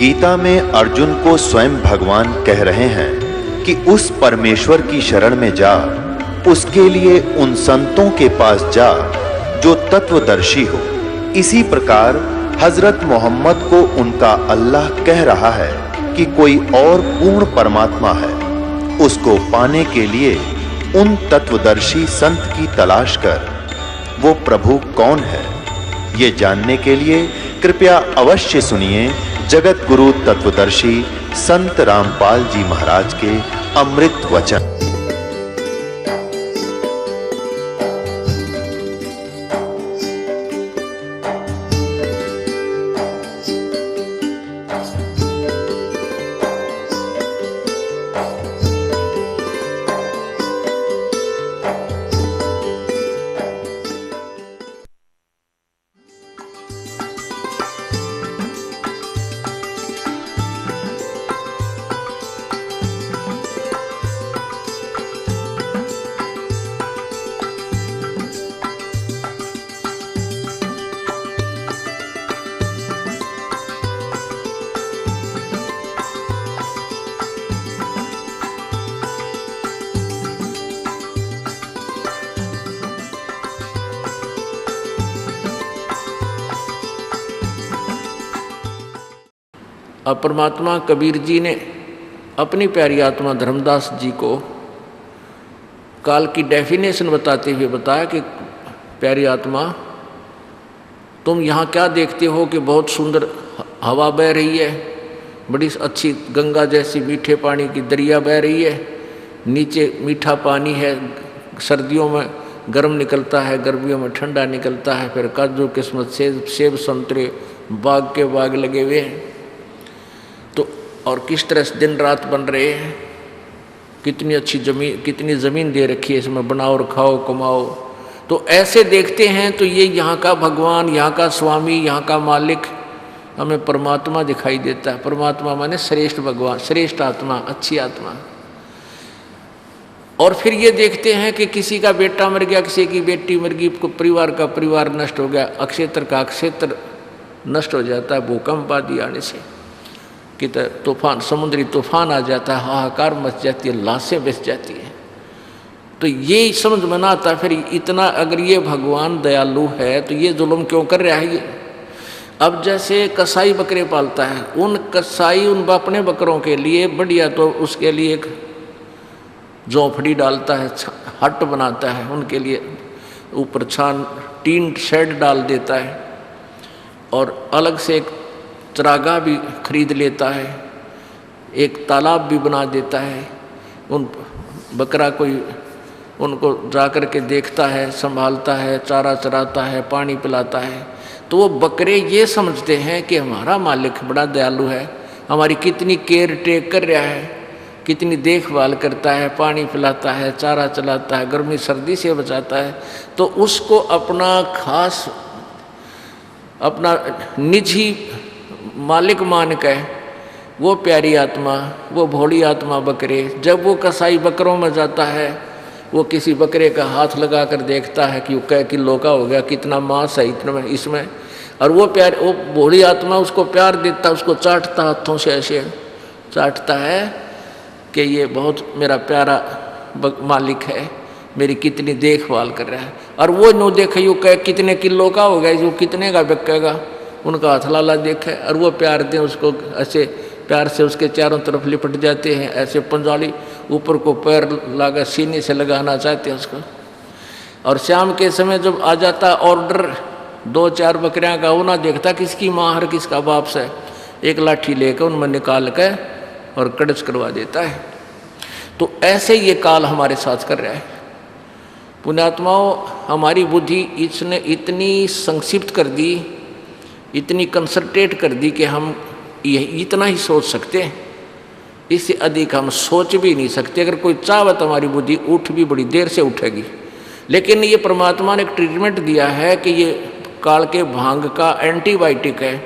गीता में अर्जुन को स्वयं भगवान कह रहे हैं कि उस परमेश्वर की शरण में जा, उसके लिए उन संतों के पास जा जो तत्वदर्शी हो। इसी प्रकार हजरत मोहम्मद को उनका अल्लाह कह रहा है कि कोई और पूर्ण परमात्मा है, उसको पाने के लिए उन तत्वदर्शी संत की तलाश कर। वो प्रभु कौन है, ये जानने के लिए कृपया अवश्य सुनिए जगत गुरु तत्वदर्शी संत रामपाल जी महाराज के अमृत वचन। अब परमात्मा कबीर जी ने अपनी प्यारी आत्मा धर्मदास जी को काल की डेफिनेशन बताते हुए बताया कि प्यारी आत्मा, तुम यहाँ क्या देखते हो कि बहुत सुंदर हवा बह रही है, बड़ी अच्छी गंगा जैसी मीठे पानी की दरिया बह रही है, नीचे मीठा पानी है, सर्दियों में गर्म निकलता है, गर्मियों में ठंडा निकलता है, फिर काजू किस्मत सेब संतरे बाग के बाग लगे हुए हैं। तो और किस तरह से दिन रात बन रहे हैं, कितनी अच्छी जमीन, कितनी ज़मीन दे रखी है, इसमें बनाओ और खाओ कमाओ। तो ऐसे देखते हैं तो ये यहाँ का भगवान, यहाँ का स्वामी, यहाँ का मालिक हमें परमात्मा दिखाई देता है। परमात्मा माने श्रेष्ठ भगवान, श्रेष्ठ आत्मा, अच्छी आत्मा। और फिर ये देखते हैं कि किसी का बेटा मर गया, किसी की बेटी मर गई, परिवार का परिवार नष्ट हो गया, अक्षेत्र का अक्षेत्र नष्ट हो जाता है भूकंप आदि आने से, कि तूफान, समुद्री तूफान आ जाता है, हाहाकार मच जाती है, लाशें बच जाती हैं। तो ये समझ में ना आता फिर इतना, अगर ये भगवान दयालु है तो ये जुल्म क्यों कर रहा है ये। अब जैसे कसाई बकरे पालता है, उन कसाई उन अपने बकरों के लिए बढ़िया तो उसके लिए एक झोंपड़ी डालता है, हट बनाता है, उनके लिए ऊपर छान टीन शेड डाल देता है, और अलग से एक चरागाह भी खरीद लेता है, एक तालाब भी बना देता है। उन बकरा कोई उनको जा कर के देखता है, संभालता है, चारा चराता है, पानी पिलाता है। तो वो बकरे ये समझते हैं कि हमारा मालिक बड़ा दयालु है, हमारी कितनी केयर टेक कर रहा है, कितनी देखभाल करता है, पानी पिलाता है, चारा चलाता है, गर्मी सर्दी से बचाता है। तो उसको अपना खास, अपना निजी मालिक मान के वो प्यारी आत्मा, वो भोली आत्मा बकरे, जब वो कसाई बकरों में जाता है, वो किसी बकरे का हाथ लगा कर देखता है कि वो कै किलो का हो गया, कितना मांस है इतने में इसमें, और वो भोली आत्मा उसको प्यार देता, उसको चाटता, हाथों से ऐसे चाटता है कि ये बहुत मेरा प्यारा मालिक है, मेरी कितनी देखभाल कर रहा है। और वो नो देखे यू कै कितने किलो का हो गया, जो कितने का बिकेगा, उनका हाथ लाला देखे, और वो प्यार दें उसको, ऐसे प्यार से उसके चारों तरफ लिपट जाते हैं, ऐसे पंजाली ऊपर को पैर लगा सीने से लगाना चाहते हैं उसको। और शाम के समय जब आ जाता ऑर्डर 2-4 बकरियां का, वो ना देखता किसकी माँ और किसका बाप से, एक लाठी लेकर उनमें निकाल के और कड़च करवा देता है। तो ऐसे ये काल हमारे साथ कर रहा है। पुण्यात्माओं, हमारी बुद्धि इसने इतनी संक्षिप्त कर दी, इतनी कंसंट्रेट कर दी कि हम इतना ही सोच सकते हैं, इससे अधिक हम सोच भी नहीं सकते। अगर कोई चाहे तो हमारी बुद्धि उठ भी बड़ी देर से उठेगी। लेकिन ये परमात्मा ने एक ट्रीटमेंट दिया है कि ये काल के भांग का एंटीबायोटिक है।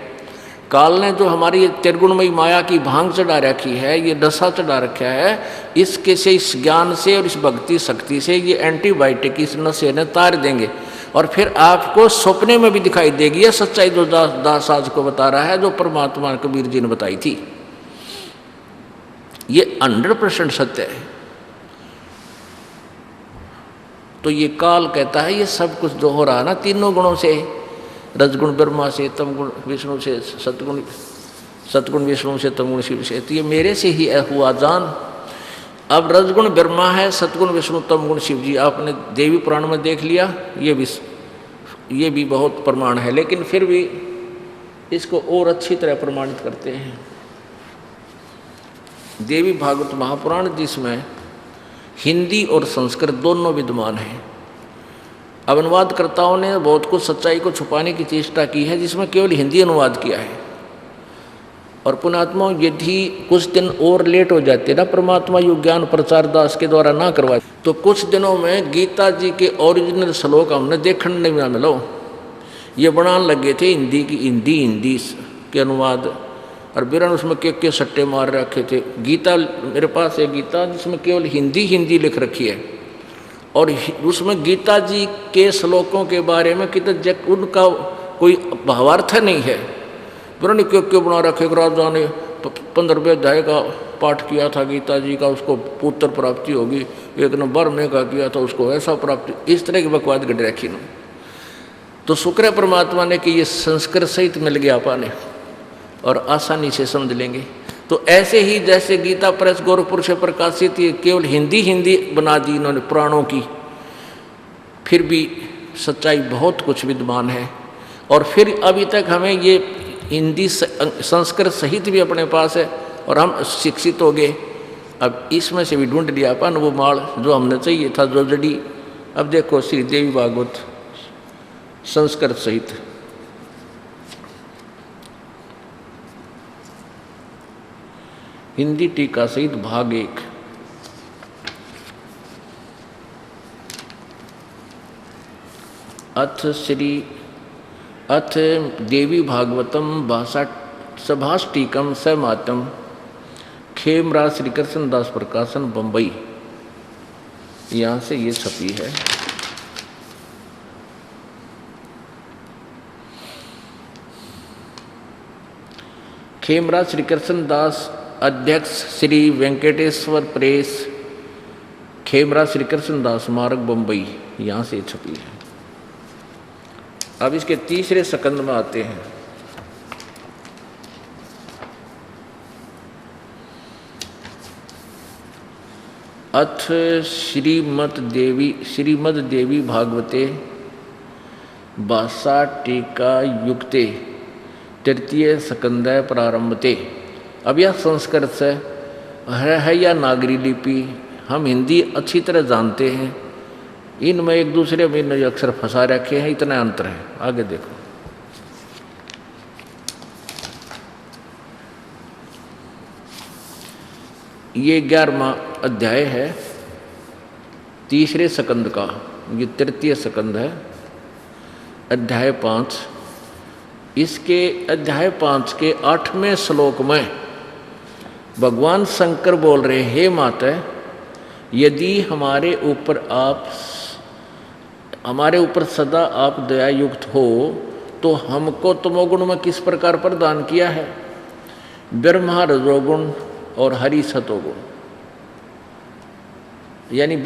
काल ने जो हमारी ये त्रिगुणमयी माया की भांग चढ़ा रखी है, ये नशा चढ़ा रखा है, इसके से, इस ज्ञान से और इस भक्ति शक्ति से ये एंटीबायोटिक इस नशे ने तार देंगे। और फिर आपको सपने में भी दिखाई देगी यह सच्चाई जो दास आज को बता रहा है, जो परमात्मा कबीर जी ने बताई थी। ये 100% सत्य है। तो ये काल कहता है ये सब कुछ जो हो रहा है ना, तीनों गुणों से, रजगुण ब्रह्मा से, तमगुण विष्णु से, सतगुण विष्णु से, तमगुण शिव से, तो ये मेरे से ही हुआ जान। अब रजगुण ब्रह्मा है, सतगुण विष्णु, तमगुण शिव जी, आपने देवी पुराण में देख लिया, ये भी बहुत प्रमाण है, लेकिन फिर भी इसको और अच्छी तरह प्रमाणित करते हैं। देवी भागवत महापुराण, जिसमें हिंदी और संस्कृत दोनों विद्यमान हैं। अब अनुवादकर्ताओं ने बहुत कुछ सच्चाई को छुपाने की चेष्टा की है, जिसमें केवल हिंदी अनुवाद किया है। और पुण्यात्मा यदि कुछ दिन और लेट हो जाते ना, परमात्मा युग ज्ञान प्रचार दास के द्वारा ना करवाए, तो कुछ दिनों में गीता जी के ओरिजिनल श्लोक हमने देखने नहीं मिलो। ये बनाने लगे थे हिंदी के अनुवाद, और बिरन उसमें के सट्टे मार रखे थे। गीता मेरे पास है, गीता जिसमें केवल हिंदी लिख रखी है, और उसमें गीता जी के श्लोकों के बारे में कितना उनका कोई भावार्थ नहीं है। बिरन क्यों बना रखे। राजा ने 15वें अध्याय का पाठ किया था गीता जी का, उसको पुत्र प्राप्ति होगी, एक नंबर में का किया था उसको ऐसा प्राप्ति, इस तरह की बकवाद गढ़ रखी ना। तो शुक्र है परमात्मा ने कि ये संस्कृत सहित मिल गया पाने, और आसानी से समझ लेंगे। तो ऐसे ही जैसे गीता प्रेस गोरखपुर से प्रकाशित ये केवल हिंदी बना दी इन्होंने पुराणों की, फिर भी सच्चाई बहुत कुछ विद्यमान है। और फिर अभी तक हमें ये हिंदी संस्कृत सहित भी अपने पास है, और हम शिक्षित हो गए। अब इसमें से भी ढूंढ लिया अपन वो माल जो हमने चाहिए था, जो जड़ी। अब देखो श्री देवी भागवत संस्कृत सहित, हिंदी टीका सहित भाग 1। अथ देवी भागवतम भाषा सभाष टीकम समातम, खेमराज श्री कृष्ण दास प्रकाशन बम्बई, यहाँ से ये छपी है। खेमराज श्री कृष्ण दास अध्यक्ष श्री वेंकटेश्वर प्रेस, खेमराज श्री कृष्ण दास स्मारक बम्बई, यहाँ से छपी है। अब इसके तीसरे स्कंद में आते हैं। अथ श्रीमद देवी भागवते भाषा टीका युक्ते तृतीय स्कंदय प्रारंभते। अब यह संस्कृत से है या नागरी लिपि, हम हिंदी अच्छी तरह जानते हैं, इनमें एक दूसरे में इन अक्षर फंसा रखे हैं, इतना अंतर है। आगे देखो, ये 11वां अध्याय है तीसरे स्कंद का, ये तृतीय स्कंद है, अध्याय 5। इसके अध्याय 5 के 8वें श्लोक में भगवान शंकर बोल रहे, हे माता, यदि हमारे ऊपर सदा आप दया युक्त हो, तो हमको तमोगुण में किस प्रकार प्रदान किया है? ब्रह्मा रजोगुण और हरि सतोगुण। यानी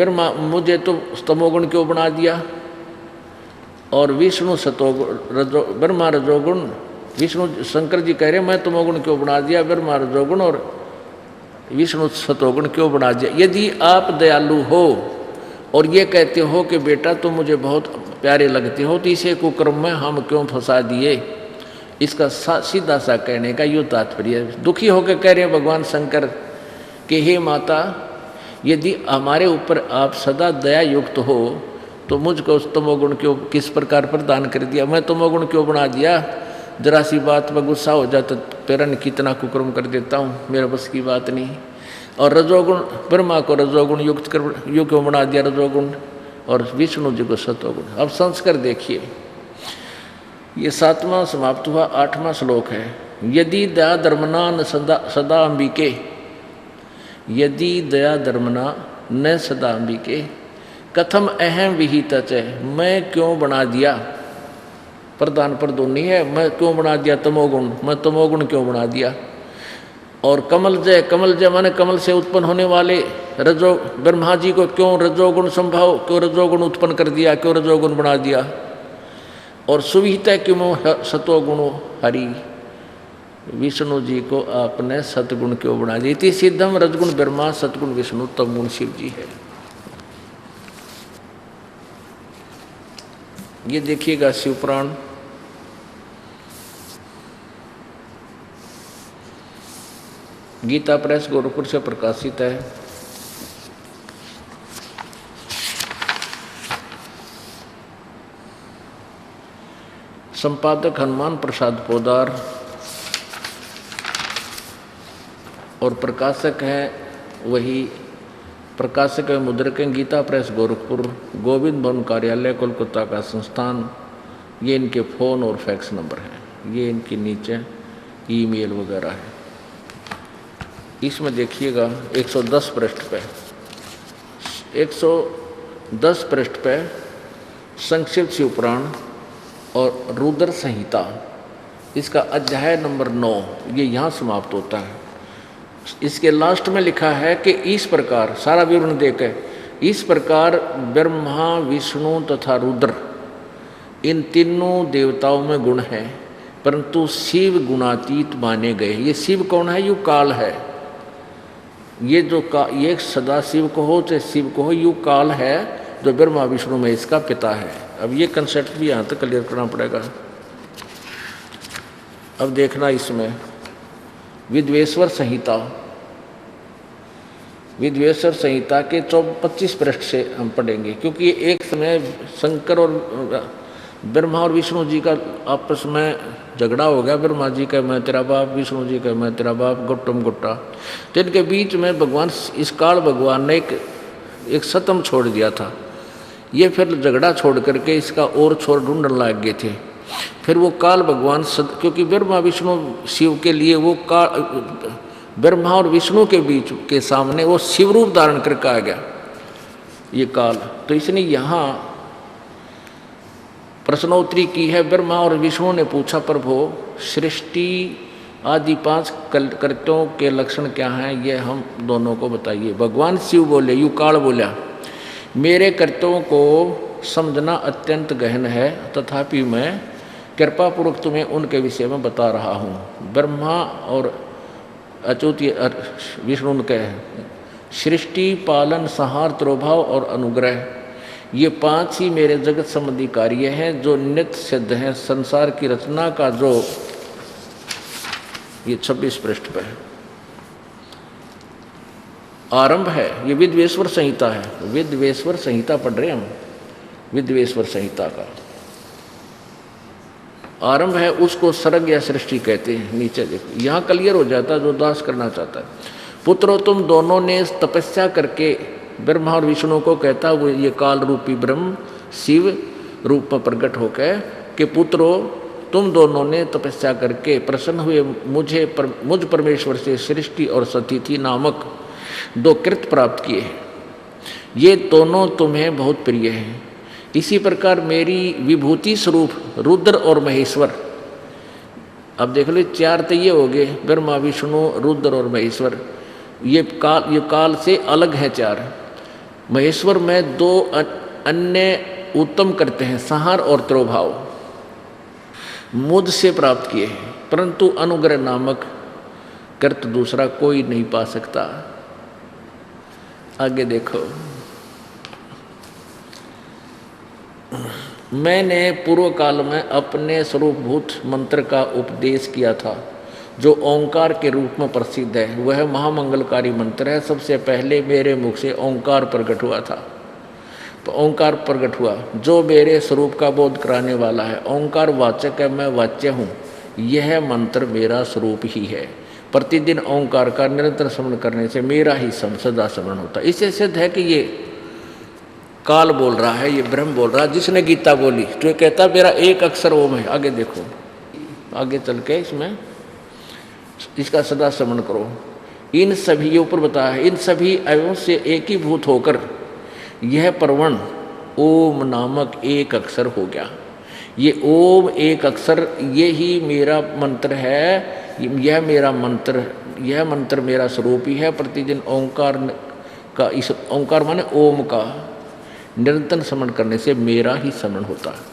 मुझे तो तमोगुण क्यों बना दिया, और विष्णु सतोगुण, ब्रह्मा रजोगुण, विष्णु शंकर जी कह रहे मैं तमोगुण क्यों बना दिया, ब्रह्मा रजोगुण और विष्णु सतोगुण क्यों बना दिया? यदि आप दयालु हो और ये कहते हो कि बेटा तुम मुझे बहुत प्यारे लगते हो, तो इसे कुकर्म में हम क्यों फंसा दिए? इसका सीधा सा कहने का यो तात्पर्य है। दुखी होकर कह रहे हैं भगवान शंकर कि हे माता, यदि हमारे ऊपर आप सदा दया युक्त हो, तो मुझको उस तमोगुण क्यों किस प्रकार प्रदान कर दिया? मैं तमोगुण क्यों बना दिया? जरा सी बात में गुस्सा हो जाता पेरन कितना कुकर्म कर देता हूँ, मेरे बस की बात नहीं। और रजोगुण, ब्रह्मा को रजोगुण युक्त क्यों बना दिया रजोगुण, और विष्णु जी को सतोगुण। अब संस्कार देखिए, ये 7वां समाप्त हुआ, 8वां श्लोक है। यदि दया धर्मना न सदा अंबिके, यदि दया धर्मना न सदा अंबिके, कथम अहम विहित च, मैं क्यों बना दिया, प्रधान प्रदोनी है, मैं क्यों बना दिया तमोगुण, मैं तमोगुण क्यों बना दिया। और कमल जय माने कमल से उत्पन्न होने वाले रजो ब्रह्मा जी को क्यों रजोगुण संभव, क्यों रजोगुण उत्पन्न कर दिया, क्यों रजोगुण बना दिया। और सुविहित क्यों सतोगुण हरि, विष्णु जी को आपने सतगुण क्यों बना दिया। इति सिद्धम रजगुण ब्रह्मा सतगुण विष्णु तमगुण शिव जी है। ये देखिएगा शिवपुराण गीता प्रेस गोरखपुर से प्रकाशित है। संपादक हनुमान प्रसाद पोदार और प्रकाशक है वही प्रकाशक है मुद्रक गीता प्रेस गोरखपुर, गोविंद भवन कार्यालय कोलकाता का संस्थान। ये इनके फ़ोन और फैक्स नंबर हैं, ये इनके नीचे ईमेल वगैरह है। इसमें देखिएगा 110 पृष्ठ पे 110 पृष्ठ पे संक्षिप्त शिवपुराण और रुद्र संहिता, इसका अध्याय नंबर 9 ये यहाँ समाप्त होता है। इसके लास्ट में लिखा है कि इस प्रकार सारा विवरण देकर, इस प्रकार ब्रह्मा विष्णु तथा रुद्र इन तीनों देवताओं में गुण है, परंतु शिव गुणातीत माने गए। ये शिव कौन है? यु काल है। ये जो ये सदा शिव को हो चाहे शिव को हो, यु काल है जो ब्रह्मा विष्णु में इसका पिता है। अब ये कंसेप्ट भी यहाँ तक क्लियर करना पड़ेगा। अब देखना इसमें विद्वेश्वर संहिता, विद्वेश्वर संहिता के 25 पृष्ठ से हम पढ़ेंगे, क्योंकि एक समय शंकर और ब्रह्मा और विष्णु जी का आपस में झगड़ा हो गया। ब्रह्मा जी का मैं तेरा बाप, विष्णु जी का मैं तेरा बाप, गुट्टम गुट्टा। तो इनके बीच में भगवान इस काल भगवान ने एक सतम छोड़ दिया था। ये फिर झगड़ा छोड़ करके इसका और छोर ढूंढने लग गए थे। फिर वो काल भगवान क्योंकि ब्रह्मा विष्णु शिव के लिए वो ब्रह्मा और विष्णु के बीच के सामने वो शिव रूप धारण करके आ गया ये काल। तो इसने यहाँ प्रश्नोत्तरी की है। ब्रह्मा और विष्णु ने पूछा, प्रभु सृष्टि आदि 5 कृत्यों के लक्षण क्या हैं, ये हम दोनों को बताइए। भगवान शिव बोले, यू काल बोला, मेरे कृत्यों को समझना अत्यंत गहन है, तथापि मैं कृपापूर्वक तुम्हें उनके विषय में बता रहा हूँ। ब्रह्मा और अच्युत विष्णु ने कहे, सृष्टि पालन संहार तिरोभाव और अनुग्रह, ये 5 ही मेरे जगत संबंधी कार्य हैं जो नित्य सिद्ध हैं। संसार की रचना का जो ये 26 पृष्ठ पे आरंभ है, ये विद्वेश्वर संहिता है। विद्वेश्वर संहिता पढ़ रहे हम, विद्वेश्वर संहिता का आरंभ है, उसको सर्ग या सृष्टि कहते हैं। नीचे देखो, यहाँ क्लियर हो जाता है जो दास करना चाहता है। पुत्रों तुम दोनों ने तपस्या करके, ब्रह्मा और विष्णु को कहता वो ये काल रूपी ब्रह्म शिव रूप में प्रकट होकर कि पुत्रों तुम दोनों ने तपस्या करके प्रसन्न हुए मुझ परमेश्वर से सृष्टि और सतिथि नामक 2 कृत्य प्राप्त किए। ये दोनों तुम्हें बहुत प्रिय हैं। इसी प्रकार मेरी विभूति स्वरूप रुद्र और महेश्वर, अब देख लो 4 तो ये हो गए, ब्रह्मा विष्णु रुद्र और महेश्वर, ये काल से अलग है 4। महेश्वर में 2 अन्य उत्तम करते हैं, संहार और तिरोभाव, मुझ से प्राप्त किए हैं, परंतु अनुग्रह नामक कृत्य दूसरा कोई नहीं पा सकता। आगे देखो, मैंने पूर्व काल में अपने स्वरूपभूत मंत्र का उपदेश किया था जो ओंकार के रूप में प्रसिद्ध है। वह महामंगलकारी मंत्र है। सबसे पहले मेरे मुख से ओंकार प्रकट हुआ था। तो ओंकार प्रकट हुआ जो मेरे स्वरूप का बोध कराने वाला है। ओंकार वाचक है, मैं वाच्य हूँ। यह मंत्र मेरा स्वरूप ही है। प्रतिदिन ओंकार का निरंतर स्मरण करने से मेरा ही सदा स्मरण होता है। इससे सिद्ध है कि ये काल बोल रहा है, ये ब्रह्म बोल रहा है। जिसने गीता बोली तो ये कहता मेरा एक अक्षर ओम है। आगे देखो, आगे चल के इसमें इसका सदा स्मरण करो। इन सभी, ये ऊपर बताया है, इन सभी अवयों से एकीभूत होकर यह प्रवण ओम नामक एक अक्षर हो गया। ये ओम एक अक्षर, ये ही मेरा मंत्र है, यह मंत्र मेरा स्वरूप ही है। प्रतिदिन ओंकार का, इस ओंकार माने ओम का निरंतर स्मरण करने से मेरा ही स्मरण होता है।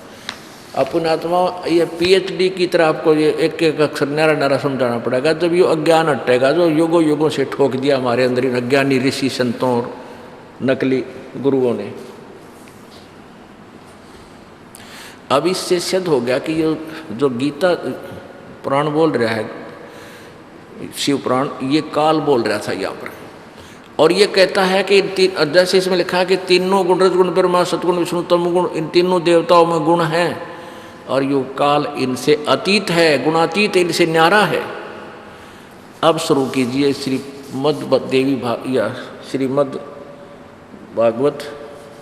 अपने आत्मा ये PhD की तरह आपको ये एक एक अक्षर नारा नारा समझाना पड़ेगा। जब ये अज्ञान हटेगा जो युगों युगों से ठोक दिया हमारे अंदर इन अज्ञानी ऋषि संतों और नकली गुरुओं ने। अब इससे सिद्ध हो गया कि ये जो गीता पुराण बोल रहा है, शिव पुराण, ये काल बोल रहा था यहाँ पर। और ये कहता है कि जैसे इसमें लिखा है कि तीनों गुण, रजगुण ब्रह्मा सतगुण विष्णु तमगुण, इन तीनों देवताओं में गुण हैं और यो काल इनसे अतीत है, गुणातीत है, इनसे न्यारा है। अब शुरू कीजिए श्रीमद् देवी या श्रीमद् भागवत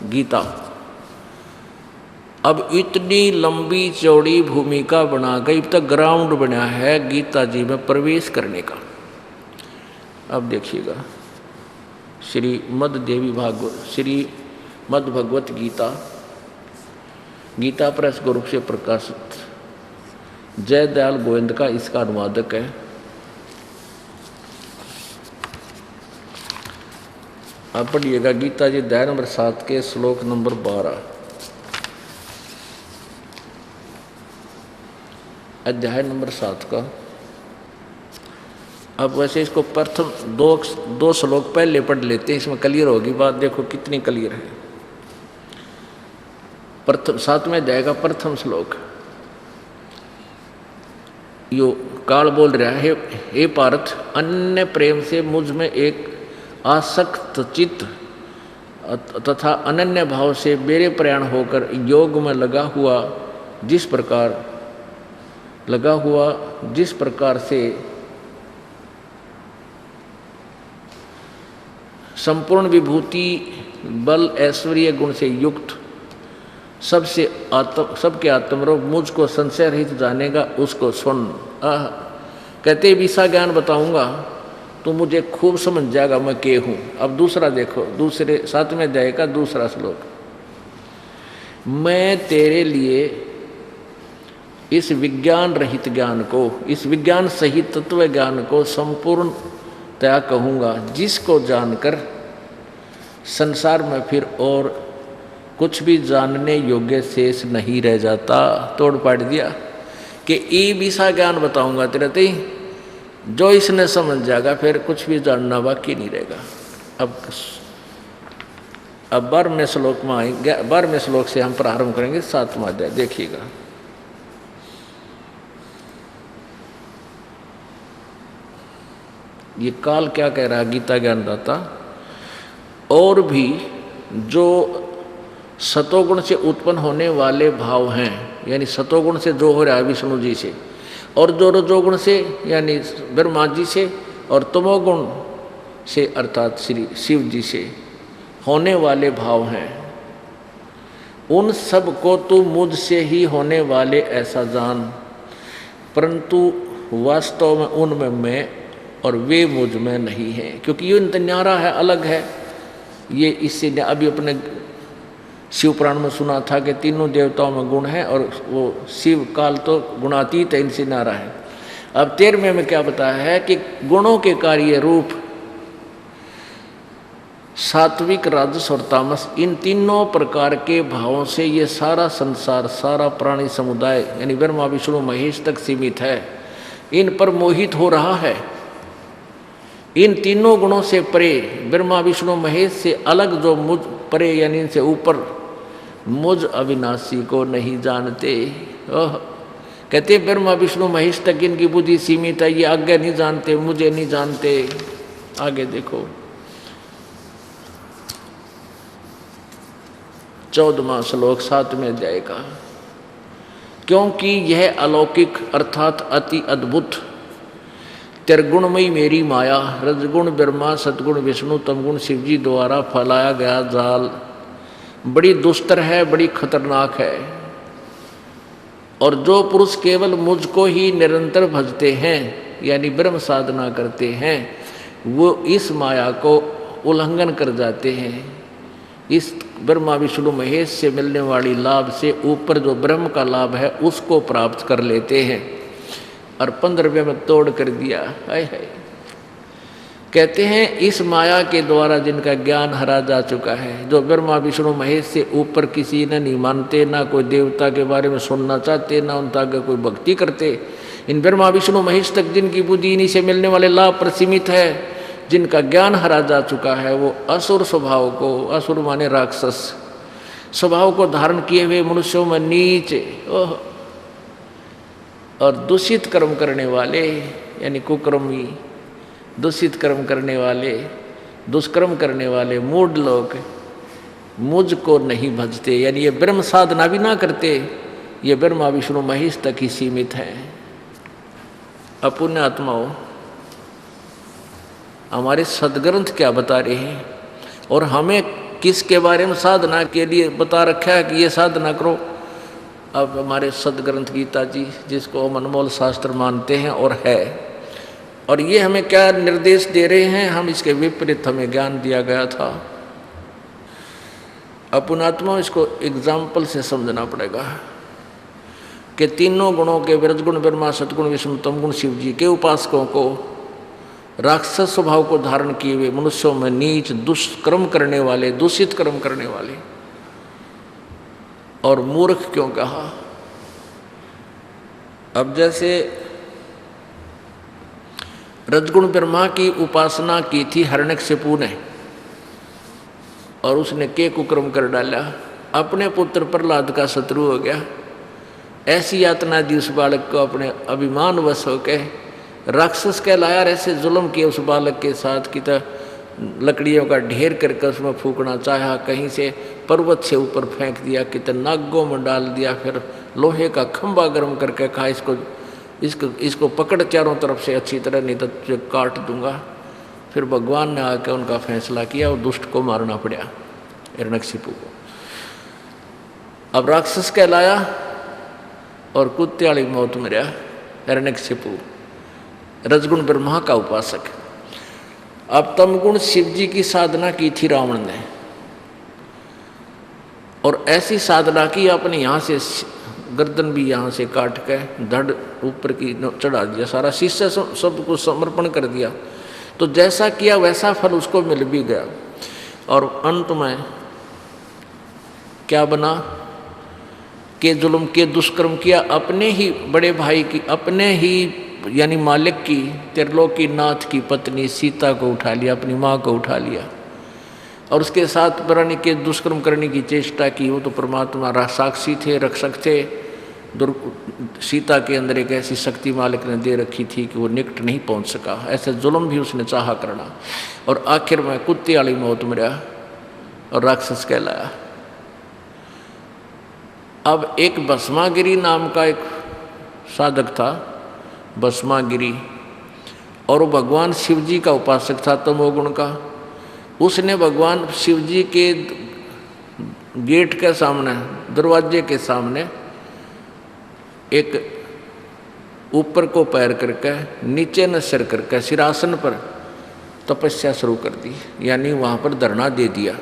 गीता। अब इतनी लंबी चौड़ी भूमिका बना गई, अब तक ग्राउंड बना है गीता जी में प्रवेश करने का। अब देखिएगा श्रीमद् भगवत गीता, गीता प्रेस ग्रुप से प्रकाशित, जयदयाल गोविंद का इसका अनुवादक है। आप पढ़िएगा गीता जी अध्याय नंबर 7 के श्लोक नंबर 12। अध्याय नंबर 7 का। अब वैसे इसको प्रथम दो श्लोक पहले पढ़ लेते हैं, इसमें क्लियर होगी बात। देखो कितनी क्लियर है। प्रथम 7वें अध्याय का प्रथम श्लोक, यो काल बोल रहा है, हे पार्थ, अन्य प्रेम से मुझ में एक आसक्त चित्त तथा अनन्य भाव से मेरे प्रयाण होकर योग में लगा हुआ जिस प्रकार से संपूर्ण विभूति बल ऐश्वर्य गुण से युक्त सबके आत्मरूप मुझको संशय रहित जानेगा, उसको सुन। कहते विषा ज्ञान बताऊंगा तो मुझे खूब समझ जाएगा मैं के हूँ। अब दूसरा देखो, दूसरे 7वें अध्याय का दूसरा श्लोक, मैं तेरे लिए इस विज्ञान रहित ज्ञान को, इस विज्ञान सहित तत्व ज्ञान को संपूर्णतया कहूँगा, जिसको जानकर संसार में फिर और कुछ भी जानने योग्य शेष नहीं रह जाता। तोड़ पाट दिया कि ई विषा ज्ञान बताऊंगा तेरे ते, जो इसने समझ जाएगा फिर कुछ भी जानना बाकी नहीं रहेगा। अब 12वें श्लोक में आएंगे, 12वें श्लोक से हम प्रारंभ करेंगे 7वां अध्याय। देखिएगा ये काल क्या कह रहा है गीता ज्ञानदाता। और भी जो सतोगुण से उत्पन्न होने वाले भाव हैं, यानी सतोगुण से जो हो रहा है विष्णु जी से, और जो रजोगुण से यानी ब्रह्मा जी से, और तमोगुण से अर्थात श्री शिव जी से होने वाले भाव हैं, उन सब को तू मुझसे ही होने वाले ऐसा जान, परंतु वास्तव में उनमें मैं और वे मुझ में नहीं हैं। क्योंकि ये न्यारा है, अलग है। ये इससे अभी अपने शिव पुराण में सुना था कि तीनों देवताओं में गुण है और वो शिव काल तो गुणातीत है, इनसे न्यारा है। अब 13वें में क्या बताया है कि गुणों के कार्य रूप सात्विक, राजस और तामस, इन तीनों प्रकार के भावों से ये सारा संसार, सारा प्राणी समुदाय यानी ब्रह्मा विष्णु महेश तक सीमित है, इन पर मोहित हो रहा है। इन तीनों गुणों से परे, ब्रह्मा विष्णु महेश से अलग जो मुझ परे यानी इनसे ऊपर मुझ अविनाशी को नहीं जानते। कहते ब्रह्मा विष्णु महेश तक इनकी बुद्धि सीमित है, ये आगे नहीं जानते, मुझे नहीं जानते। आगे देखो 14वां श्लोक 7वें अध्याय का, क्योंकि यह अलौकिक अर्थात अति अद्भुत त्रिगुणमयी मेरी माया, रजगुण ब्रह्मा सतगुण विष्णु तमगुण शिवजी द्वारा फैलाया गया जाल बड़ी दुस्तर है, बड़ी खतरनाक है। और जो पुरुष केवल मुझको ही निरंतर भजते हैं यानी ब्रह्म साधना करते हैं, वो इस माया को उल्लंघन कर जाते हैं, इस ब्रह्मा विष्णु महेश से मिलने वाली लाभ से ऊपर जो ब्रह्म का लाभ है उसको प्राप्त कर लेते हैं। और 15 रुपये में तोड़ कर दिया। हाय हाय। कहते हैं इस माया के द्वारा जिनका ज्ञान हरा जा चुका है, जो ब्रह्मा विष्णु महेश से ऊपर किसी ने नहीं मानते, ना कोई देवता के बारे में सुनना चाहते, ना उनका कोई भक्ति करते, इन ब्रह्मा विष्णु महेश तक जिनकी बुद्धि इन्हीं से मिलने वाले लाभ पर सीमित है, जिनका ज्ञान हरा जा चुका है, वो असुर स्वभाव को, असुर माने राक्षस स्वभाव को धारण किए हुए मनुष्यों में नीच और दूषित कर्म करने वाले, यानी कुकर्मी, दूषित कर्म करने वाले, दुष्कर्म करने वाले मूढ़ लोग मुझको नहीं भजते, यानी ये ब्रह्म साधना भी ना करते, ये ब्रह्मा विष्णु महेश तक ही सीमित है। अपुण्य आत्माओं, हमारे सदग्रंथ क्या बता रहे हैं और हमें किसके बारे में साधना के लिए बता रखा है कि ये साधना करो। अब हमारे सदग्रंथ गीता जी, जिसको हम अनमोल शास्त्र मानते हैं और है, और ये हमें क्या निर्देश दे रहे हैं, हम इसके विपरीत हमें ज्ञान दिया गया था। अपुणात्मा इसको एग्जाम्पल से समझना पड़ेगा कि तीनों गुणों के रजगुण ब्रह्मा, सतगुण विष्णु, तमगुण शिव जी के उपासकों को राक्षस स्वभाव को धारण किए हुए मनुष्यों में नीच दुष्कर्म करने वाले, दूषित कर्म करने वाले और मूर्ख क्यों कहा। अब जैसे रजगुण ब्रह्मा की उपासना की थी हिरण्यकशिपु ने, और उसने के कुकर्म कर डाला, अपने पुत्र प्रहलाद का शत्रु हो गया। ऐसी यातना दी उस बालक को, अपने अभिमान वश होकर राक्षस कहलाया। और ऐसे जुल्म किए उस बालक के साथ कि लकड़ियों का ढेर करके उसमें फूकना चाहा, कहीं से पर्वत से ऊपर फेंक दिया, कितने नागों में डाल दिया, फिर लोहे का खंभा गर्म करके कहा इसको पकड़ चारों तरफ से अच्छी तरह, नहीं तो तुझे काट दूंगा। फिर भगवान ने आकर उनका फैसला किया और दुष्ट को मारना पड़ा, हिरण्यकशिपु को। अब राक्षस कहलाया और कुत्ते वाली मौत मरा हिरण्यकशिपु, रजगुण ब्रह्मा का उपासक। अब तमगुण शिव जी की साधना की थी रावण ने, और ऐसी साधना की अपने यहाँ से गर्दन भी यहाँ से काट के धड़ ऊपर की चढ़ा दिया, सारा शीशे सब कुछ समर्पण कर दिया। तो जैसा किया वैसा फल उसको मिल भी गया। और अंत में क्या बना कि जुल्म के दुष्कर्म किया, अपने ही बड़े भाई की, अपने ही यानी मालिक की, त्रिलोकी नाथ की पत्नी सीता को उठा लिया, अपनी माँ को उठा लिया, और उसके साथ प्राणी के दुष्कर्म करने की चेष्टा की। वो तो परमात्मा साक्षी थे, रक्षक थे। सीता के अंदर एक ऐसी शक्ति मालिक ने दे रखी थी कि वो निकट नहीं पहुंच सका। ऐसे जुल्म भी उसने चाहा करना, और आखिर में कुत्ते वाली मौत मरा और राक्षस कहलाया। अब एक भस्मागिरी नाम का एक साधक था, भस्मागिरी, और वो भगवान शिव जी का उपासक था, तमोगुण का। उसने भगवान शिव जी के गेट के सामने, दरवाजे के सामने एक ऊपर को पैर करके नीचे न सिर करके सिरासन पर तपस्या शुरू कर दी, यानी वहाँ पर धरना दे दिया।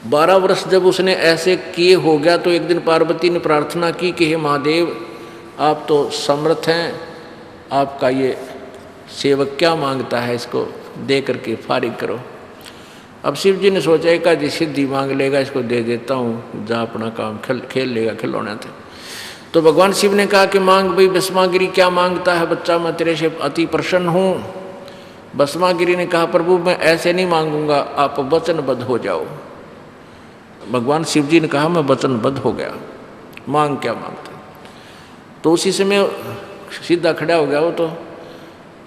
12 वर्ष जब उसने ऐसे किए हो गया तो एक दिन पार्वती ने प्रार्थना की कि हे महादेव, आप तो समर्थ हैं, आपका ये सेवक क्या मांगता है, इसको दे करके फारिग करो। अब शिव जी ने सोचा एक आधी सिद्धि मांग लेगा, इसको दे देता हूँ, जा अपना काम खेल लेगा खिलौने थे। तो भगवान शिव ने कहा कि मांग भाई भस्मागिरी, क्या मांगता है बच्चा, मैं तेरे से अति प्रसन्न हूँ। भस्मागिरी ने कहा प्रभु मैं ऐसे नहीं मांगूंगा, आप वचनबद्ध हो जाओ। भगवान शिव जी ने कहा मैं वचनबद्ध हो गया, मांग क्या मांगता। तो उसी समय सीधा खड़ा हो गया वो तो,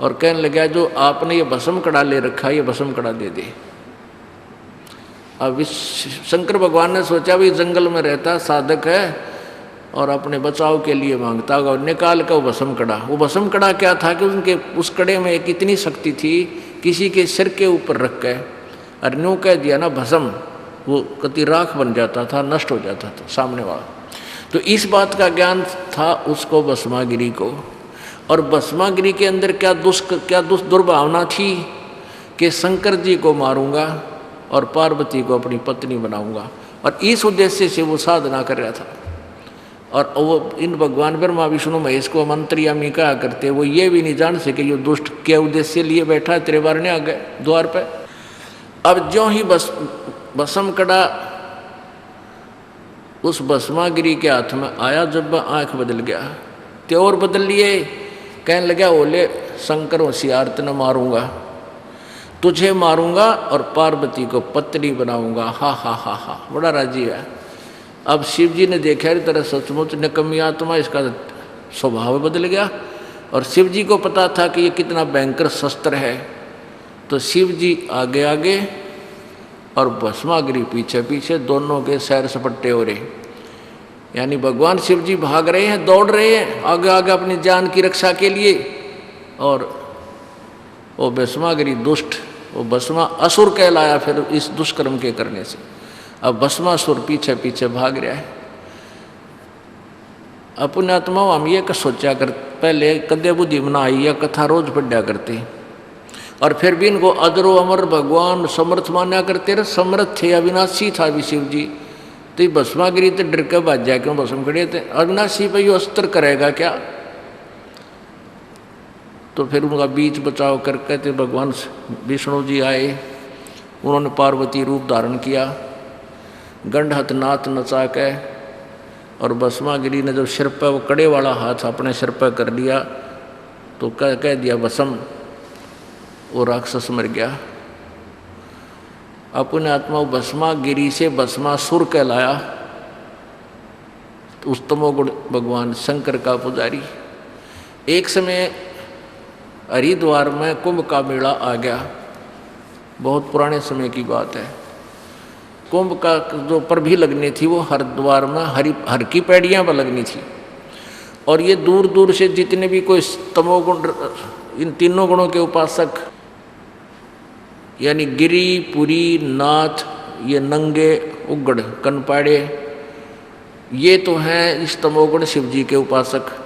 और कहने लगा जो आपने ये भस्म कड़ा ले रखा, ये भस्म कड़ा दे दे। अब शंकर भगवान ने सोचा भी जंगल में रहता साधक है और अपने बचाव के लिए मांगता होगा, निकाल कर वो भस्म कड़ा। वो भस्म कड़ा क्या था कि उनके उस कड़े में एक इतनी शक्ति थी, किसी के सिर के ऊपर रख के और न्यू कह दिया ना भस्म, वो कति राख बन जाता था, नष्ट हो जाता था सामने वाला। तो इस बात का ज्ञान था उसको, भस्मागिरी को। और भस्मागिरी के अंदर क्या दुर्भावना थी कि शंकर जी को मारूंगा और पार्वती को अपनी पत्नी बनाऊंगा। और इस उद्देश्य से वो साधना कर रहा था। और वो इन भगवान ब्रह्मा विष्णु महेश को मंत्रियामी कहा करते, वो ये भी नहीं जान सके ये दुष्ट क्या उद्देश्य लिए बैठा है, तेरे बारने आ गए द्वार पे। अब ज्यों ही भस्म कड़ा उस भस्मागिरी के हाथ में आया, जब आंख बदल गया त्योर बदल लिए, कहने लगा ओले शंकर होशियार तेने मारूंगा, तुझे मारूंगा और पार्वती को पत्नी बनाऊंगा। हा हा हा हा, बड़ा राजी है। अब शिव जी ने देखा रे तेरा सचमुच निकम्मी आत्मा, इसका स्वभाव बदल गया। और शिव जी को पता था कि ये कितना भयंकर शस्त्र है, तो शिव जी आगे आगे और भस्मागिरी पीछे पीछे, दोनों के सैर सपट्टे हो रहे। यानी भगवान शिव जी भाग रहे हैं, दौड़ रहे हैं आगे आगे अपनी जान की रक्षा के लिए, और वो भस्मागिरी दुष्ट, वो भस्मा असुर कहलाया फिर इस दुष्कर्म के करने से। अब भस्मासुर पीछे पीछे भाग रहा है। अपने आत्मा हम ये सोचा कर, पहले कदे बुद्धि मना आई या कथा रोज पढ़ा करते, और फिर भी इनको अजरो अमर भगवान समर्थ मान्या करते रहे। समर्थ थे, अविनाशी था भी शिव जी, तो भस्मागिरी तो डर के भाज जाए, क्यों भस्म खड़े थे। अविनाशी पे ये अस्त्र करेगा क्या, तो फिर उनका बीच बचाव करके थे भगवान विष्णु जी आए, उन्होंने पार्वती रूप धारण किया, गंडहत नाथ नचा के, और भस्मागिरी ने जब सिर पर वो कड़े वाला हाथ अपने सिर पर कर लिया तो कह दिया भस्म, वो राक्षस मर गया। अपने आत्मा भस्मागिरी से भस्मासुर कहलाया, तो उस तमोगुण भगवान शंकर का पुजारी। एक समय हरिद्वार में कुंभ का मेला आ गया, बहुत पुराने समय की बात है। कुंभ का जो प्रभी लगनी थी वो हरिद्वार में हर की पैड़ियाँ पर लगनी थी, और ये दूर दूर से जितने भी कोई तमोगुण, इन तीनों गुणों के उपासक, यानी गिरी पुरी नाथ, ये नंगे उगड़ कनपाड़े, ये तो हैं इस तमोगुण शिव जी के उपासक।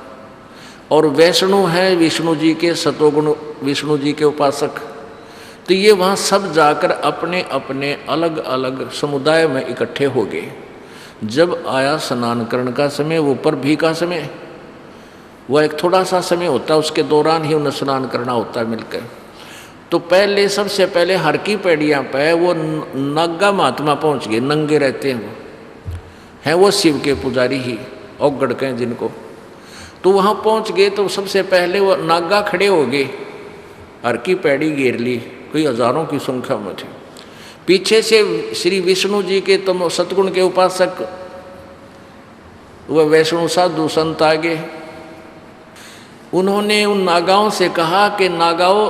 और वैष्णु हैं विष्णु जी के सतोगुण विष्णु जी के उपासक। तो ये वहाँ सब जाकर अपने अपने अलग अलग समुदाय में इकट्ठे हो गए। जब आया स्नान करने का समय, वो प्रभी का समय, वह एक थोड़ा सा समय होता है, उसके दौरान ही उन्हें स्नान करना होता है मिलकर। तो पहले सबसे पहले हर की पैड़ियाँ पे वो नागा महात्मा पहुँच गए, नंगे रहते हैं, वो हैं वो शिव के पुजारी ही, औगड़ के जिनको। तो वहाँ पहुँच गए तो सबसे पहले वो नागा खड़े हो गए, हर की पैड़ी घेर ली, कोई हजारों की संख्या में थे। पीछे से श्री विष्णु जी के तमो सतगुण के उपासक, वह वैष्णु साधु संत आ गए। उन्होंने उन नागाओं से कहा कि नागाओं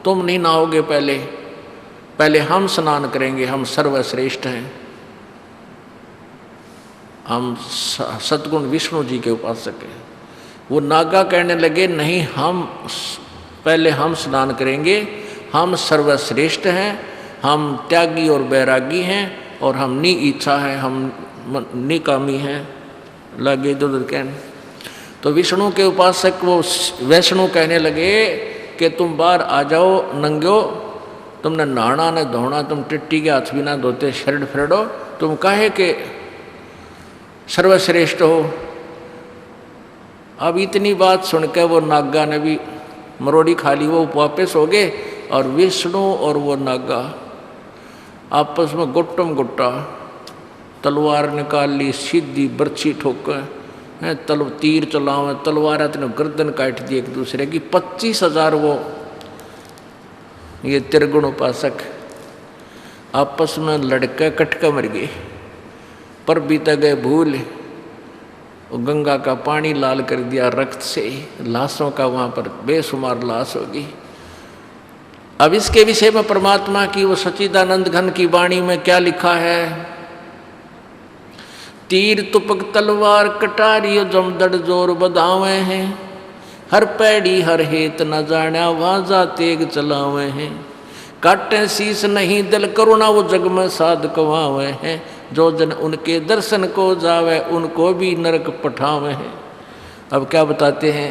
तुम नहीं नहाओगे, पहले हम स्नान करेंगे, हम सर्वश्रेष्ठ हैं, हम सतगुण विष्णु जी के उपासक हैं। वो नागा कहने लगे नहीं, पहले हम स्नान करेंगे, हम सर्वश्रेष्ठ हैं, हम त्यागी और बैरागी हैं, और हम नी इच्छा है, हम निकामी हैं, लगे इधर उधर कहने। तो विष्णु के उपासक वो वैष्णु कहने लगे कि तुम बाहर आ जाओ नंगो, तुमने नहाना न धोना, तुम टिट्टी के हाथ भी ना धोते, शर्ट फ्रेडो, तुम काहे के सर्वश्रेष्ठ हो। अब इतनी बात सुनकर वो नागा ने भी मरोड़ी खा ली, वो वापस हो गए, और विष्णु और वो नागा आपस में गुट्टम गुट्टा तलवार निकाल ली, सीधी बर्छी ठोकर तीर चलाओ, तलवार इतने गर्दन काट दी एक दूसरे की। 25,000 वो ये त्रिगुण उपासक आपस में लड़के कटके मर गए। पर बीता गए भूल, गंगा का पानी लाल कर दिया रक्त से, लाशों का वहाँ पर बेशुमार लाश होगी। अब इसके विषय में परमात्मा की वो सच्चिदानंद घन की वाणी में क्या लिखा है? तीर तुपक तलवार कटारियो जमदड़ जोर बधावे हैं, हर पैड़ी हर हेत न जाना वाजा तेग चलावे हैं, काटे शीस नहीं दिल करुणा वो जग में साध कवावे हैं, जो जन उनके दर्शन को जावे उनको भी नरक पठावे हैं। अब क्या बताते हैं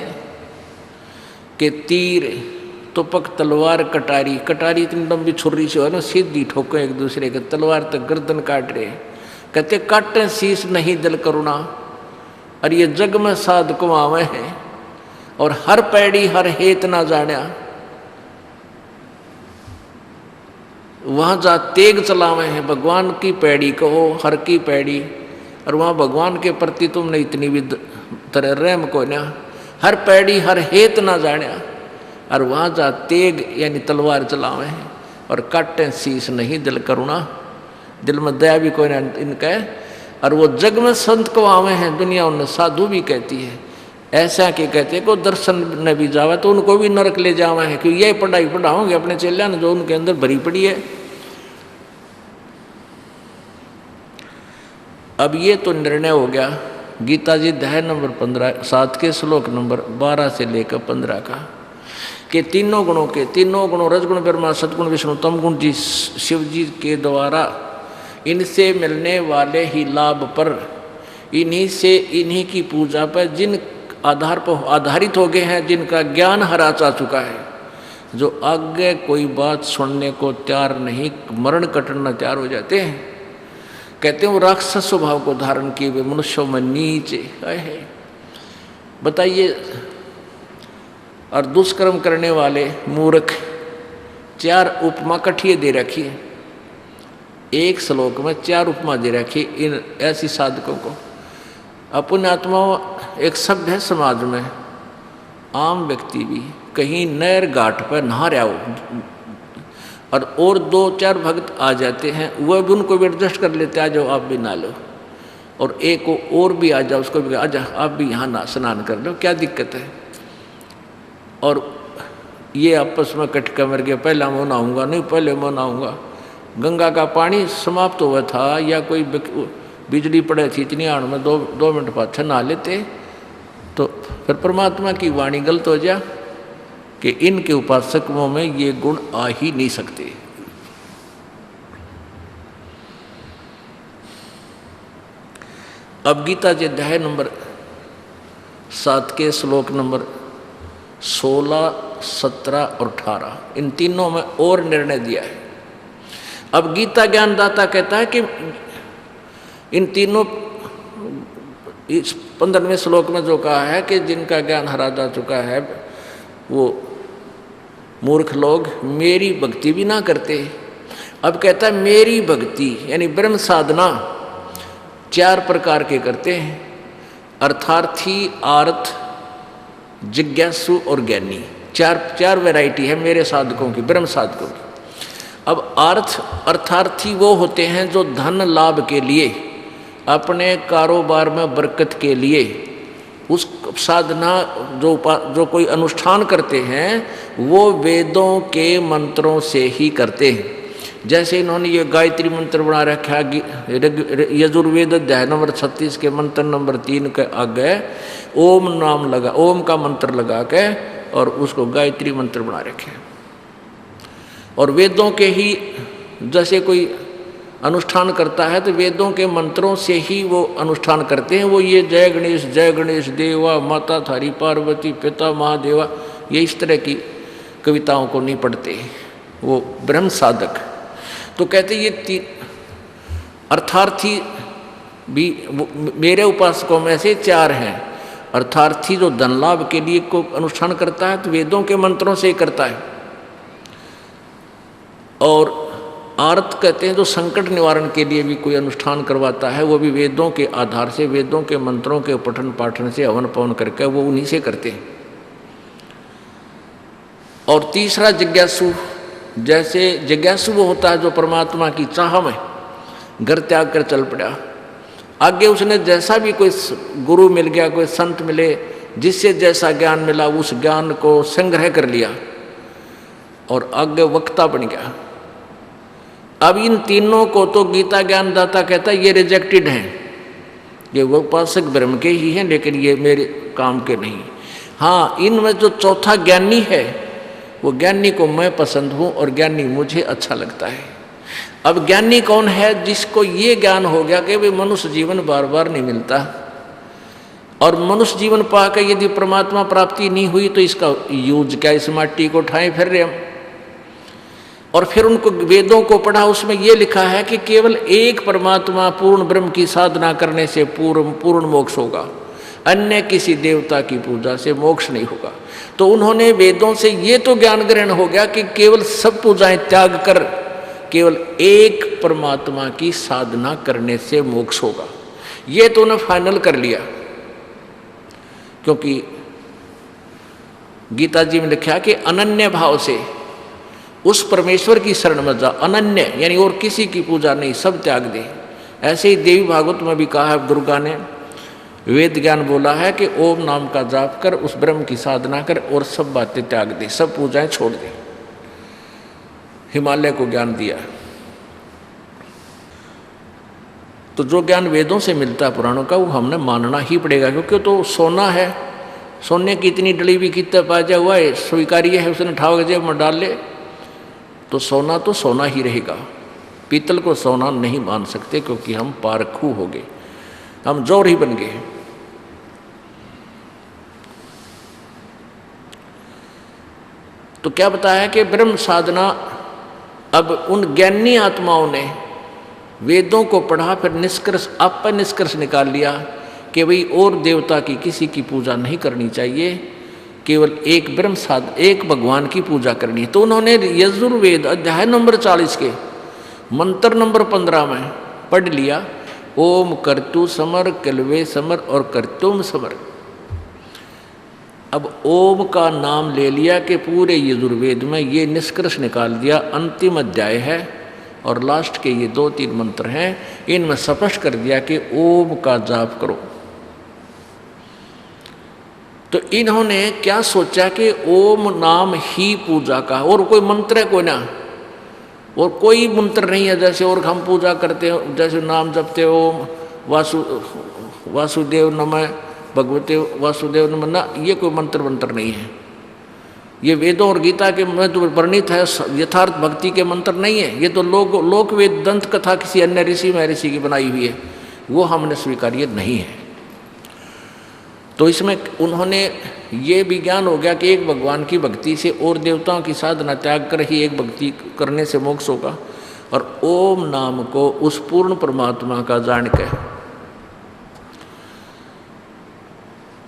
कि तीर तुपक तलवार कटारी, कटारी इतनी लंबी छुरी से है ना, सीधी ठोको एक दूसरे के, तलवार तक गर्दन काट रहे। कहते काटे शीश नहीं दिल करुणा, और ये जग में साध को आवे हैं, और हर पैड़ी हर हेत ना जाण्या, वहां जा तेग चलावे हैं भगवान की पैड़ी कहो, हर की पैड़ी, और वहां भगवान के प्रति तुमने इतनी भी तरह रहम को ना, हर पैड़ी हर हेत ना जाण्या, और वहां जा तेग यानी तलवार चलावे हैं, और काटे शीश नहीं दिल करुणा, दिल में दया भी कोई ना इनका, और वो जग में संत को आवे हैं, दुनिया उन्हें साधु भी कहती है। ऐसा कि कहते को दर्शन न भी जावे तो उनको भी नरक ले जावे हैं, क्योंकि ये पढ़ाई पढ़ाओगे अपने चेल्या ने जो उनके अंदर भरी पड़ी है। अब ये तो निर्णय हो गया गीता जी अध्याय नंबर 15 7 के श्लोक नंबर 12 से लेकर 15 का, कि तीनों गुणों रजगुण ब्रह्मा सदगुण विष्णु तमगुण जी शिव जी के द्वारा इनसे मिलने वाले ही लाभ पर, इन्हीं की पूजा पर जिन आधार पर आधारित हो गए हैं, जिनका ज्ञान हरा जा चुका है, जो आगे कोई बात सुनने को तैयार नहीं, मरण कटना तैयार हो जाते हैं। कहते हैं वो राक्षस स्वभाव को धारण किए हुए मनुष्यों में नीचे है। बताइए, और दुष्कर्म करने वाले मूर्ख, 4 उपमा कठिए दे रखी है, एक श्लोक में 4 उपमा दे रखी इन ऐसी साधकों को। अपने आत्माओं एक शब्द है समाज में, आम व्यक्ति भी कहीं नहर घाट पर नहा रहा हो और 2-4 भक्त आ जाते हैं, वह भी उनको भी एडजस्ट कर लेते, आ जाओ आप भी नहा लो, और एक और भी आ जाओ, उसको भी आ जाओ आप भी यहाँ ना स्नान कर लो, क्या दिक्कत है। और ये आपस में कटका मर गया, पहला मैं नहाऊंगा, नहीं पहले मैं नहाऊंगा। गंगा का पानी समाप्त हुआ था या कोई बिजली पड़े थी इतनी आड़ में 2 मिनट बाद नहा लेते, तो फिर परमात्मा की वाणी गलत हो जा कि इनके उपासकों में ये गुण आ ही नहीं सकते। अब गीता जी अध्याय नंबर 7 के श्लोक नंबर 16, 17 और 18 इन तीनों में और निर्णय दिया है। अब गीता ज्ञानदाता कहता है कि इन तीनों इस 15वें श्लोक में जो कहा है कि जिनका ज्ञान हरा जा चुका है वो मूर्ख लोग मेरी भक्ति भी ना करते। अब कहता है मेरी भक्ति यानी ब्रह्म साधना 4 प्रकार के करते हैं, अर्थार्थी, आर्थ, जिज्ञासु और ज्ञानी। 4 वैरायटी है मेरे साधकों की, ब्रह्म साधकों की। अब अर्थार्थी वो होते हैं जो धन लाभ के लिए, अपने कारोबार में बरकत के लिए उस साधना जो कोई अनुष्ठान करते हैं वो वेदों के मंत्रों से ही करते हैं। जैसे इन्होंने ये गायत्री मंत्र बना रखा है, यजुर्वेद अध्याय नंबर 36 के मंत्र नंबर 3 के आगे ओम का मंत्र लगा के और उसको गायत्री मंत्र बना रखे। और वेदों के ही जैसे कोई अनुष्ठान करता है तो वेदों के मंत्रों से ही वो अनुष्ठान करते हैं। वो ये जय गणेश देवा, माता थारी पार्वती, पिता महादेवा, ये इस तरह की कविताओं को नहीं पढ़ते वो ब्रह्म साधक। तो कहते ये अर्थार्थी भी मेरे उपासकों में से 4 हैं। अर्थार्थी जो धन लाभ के लिए को अनुष्ठान करता है तो वेदों के मंत्रों से ही करता है। और आर्त कहते हैं जो संकट निवारण के लिए भी कोई अनुष्ठान करवाता है, वो भी वेदों के आधार से, वेदों के मंत्रों के पठन पाठन से हवन पवन करके वो उन्हीं से करते हैं। और तीसरा जिज्ञासु, जैसे जिज्ञासु वो होता है जो परमात्मा की चाह में घर त्याग कर चल पड़ा, आगे उसने जैसा भी कोई गुरु मिल गया, कोई संत मिले, जिससे जैसा ज्ञान मिला उस ज्ञान को संग्रह कर लिया और आगे वक्ता बन गया। अब इन तीनों को तो गीता ज्ञानदाता कहता है ये रिजेक्टेड हैं, ये वो उपासक ब्रह्म के ही हैं लेकिन ये मेरे काम के नहीं। हाँ, इनमें जो चौथा ज्ञानी है वो ज्ञानी को मैं पसंद हूँ और ज्ञानी मुझे अच्छा लगता है। अब ज्ञानी कौन है? जिसको ये ज्ञान हो गया कि भाई मनुष्य जीवन बार बार नहीं मिलता और मनुष्य जीवन पाकर यदि परमात्मा प्राप्ति नहीं हुई तो इसका यूज क्या, इस माटी को उठाएं फिर रहे हम। और फिर उनको वेदों को पढ़ा, उसमें ये लिखा है कि केवल एक परमात्मा पूर्ण ब्रह्म की साधना करने से पूर्ण मोक्ष होगा, अन्य किसी देवता की पूजा से मोक्ष नहीं होगा। तो उन्होंने वेदों से ये तो ज्ञान ग्रहण हो गया कि केवल सब पूजाएं त्याग कर केवल एक परमात्मा की साधना करने से मोक्ष होगा, ये तो उन्होंने फाइनल कर लिया। क्योंकि गीता जी में लिखा कि अनन्य भाव से उस परमेश्वर की शरण में जा, अनन्य यानी और किसी की पूजा नहीं, सब त्याग दे। ऐसे ही देवी भागवत में भी कहा है, दुर्गा ने वेद ज्ञान बोला है कि ओम नाम का जाप कर, उस ब्रह्म की साधना कर और सब बातें त्याग दे, सब पूजाएं छोड़ दे। हिमालय को ज्ञान दिया। तो जो ज्ञान वेदों से मिलता है पुराणों का, वो हमने मानना ही पड़ेगा, क्योंकि तो सोना है, सोने की इतनी डली भी कितना पाजा हुआ है, स्वीकार्य है, उसने ठाव जेब में डाल ले तो सोना ही रहेगा। पीतल को सोना नहीं मान सकते, क्योंकि हम पारखू हो गए, हम जोर ही बन गए। तो क्या बताया कि ब्रह्म साधना, अब उन ज्ञानी आत्माओं ने वेदों को पढ़ा, फिर निष्कर्ष निकाल लिया कि भाई और देवता की किसी की पूजा नहीं करनी चाहिए, केवल एक ब्रह्म एक भगवान की पूजा करनी है। तो उन्होंने यजुर्वेद अध्याय नंबर 40 के मंत्र नंबर 15 में पढ़ लिया, ओम कर्तु समर कलवे समर और कर्तुम समर। अब ओम का नाम ले लिया कि पूरे यजुर्वेद में ये निष्कर्ष निकाल दिया, अंतिम अध्याय है और लास्ट के ये 2-3 मंत्र हैं, इनमें स्पष्ट कर दिया कि ओम का जाप करो। तो इन्होंने क्या सोचा कि ओम नाम ही पूजा का, और कोई मंत्र है कोई ना, और कोई मंत्र नहीं है जैसे और हम पूजा करते हो, जैसे नाम जपते ओम वासुदेव नमः भगवते वासुदेव नमः, ना, ये कोई मंत्र नहीं है। ये वेदों और गीता के में तो वर्णित है, यथार्थ भक्ति के मंत्र नहीं है। ये तो लोक वेद दंत कथा किसी अन्य ऋषि महर्षि की बनाई हुई है, वो हमने स्वीकार्य नहीं है। तो इसमें उन्होंने ये भी ज्ञान हो गया कि एक भगवान की भक्ति से और देवताओं की साधना त्याग कर ही एक भक्ति करने से मोक्ष होगा, और ओम नाम को उस पूर्ण परमात्मा का जान के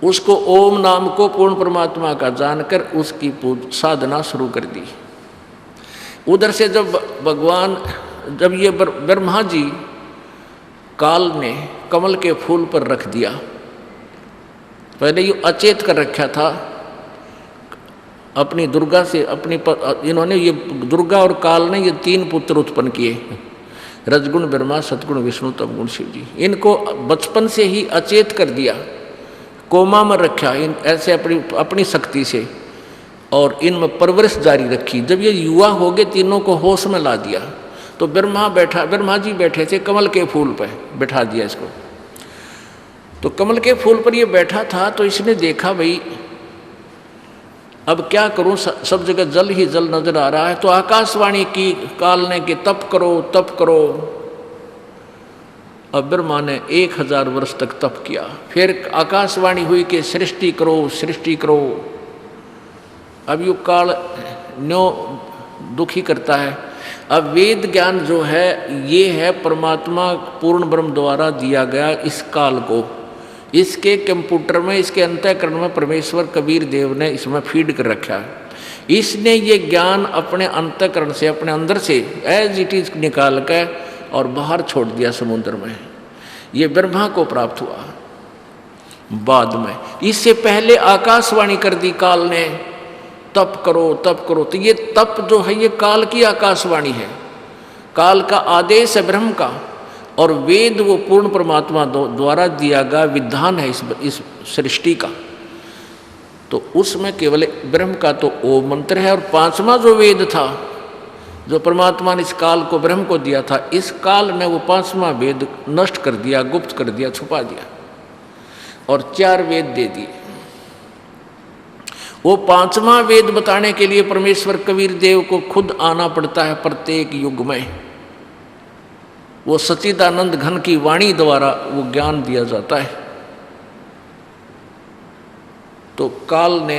उसको ओम नाम को पूर्ण परमात्मा का जानकर उसकी साधना शुरू कर दी। उधर से जब ये ब्रह्मा जी काल ने कमल के फूल पर रख दिया, पहले ये अचेत कर रखा था अपनी दुर्गा से, इन्होंने ये दुर्गा और काल ने ये 3 पुत्र उत्पन्न किए, रजगुण ब्रह्मा, सतगुण विष्णु, तमगुण शिव जी। इनको बचपन से ही अचेत कर दिया, कोमा में रखा इन ऐसे अपनी शक्ति से, और इनमें परवरिश जारी रखी। जब ये युवा हो गए, तीनों को होश में ला दिया। तो ब्रह्मा जी बैठे थे कमल के फूल पर, बैठा दिया इसको। तो कमल के फूल पर ये बैठा था, तो इसने देखा भाई अब क्या करूं, सब जगह जल ही जल नजर आ रहा है। तो आकाशवाणी की काल ने कि तप करो। अब ब्रह्मा ने 1000 वर्ष तक तप किया। फिर आकाशवाणी हुई कि सृष्टि करो। अब यू काल न्यो दुखी करता है। अब वेद ज्ञान जो है ये है परमात्मा पूर्ण ब्रह्म द्वारा दिया गया इस काल को, इसके कंप्यूटर में, इसके अंतःकरण में परमेश्वर कबीर देव ने इसमें फीड कर रखा है। इसने ये ज्ञान अपने अंतःकरण से, अपने अंदर से एज इट इज निकाल कर और बाहर छोड़ दिया समुद्र में। ये ब्रह्मा को प्राप्त हुआ बाद में। इससे पहले आकाशवाणी कर दी काल ने, तप करो। तो ये तप जो है ये काल की आकाशवाणी है, काल का आदेश है ब्रह्म का, और वेद वो पूर्ण परमात्मा द्वारा दिया गया विधान है इस सृष्टि का। तो उसमें केवल ब्रह्म का तो ओम मंत्र है, और 5वां जो वेद था जो परमात्मा ने इस काल को ब्रह्म को दिया था, इस काल ने वो 5वां वेद नष्ट कर दिया, गुप्त कर दिया, छुपा दिया, और 4 वेद दे दिए। वो 5वां वेद बताने के लिए परमेश्वर कबीर देव को खुद आना पड़ता है प्रत्येक युग में। वो सच्चिदानंद घन की वाणी द्वारा वो ज्ञान दिया जाता है। तो काल ने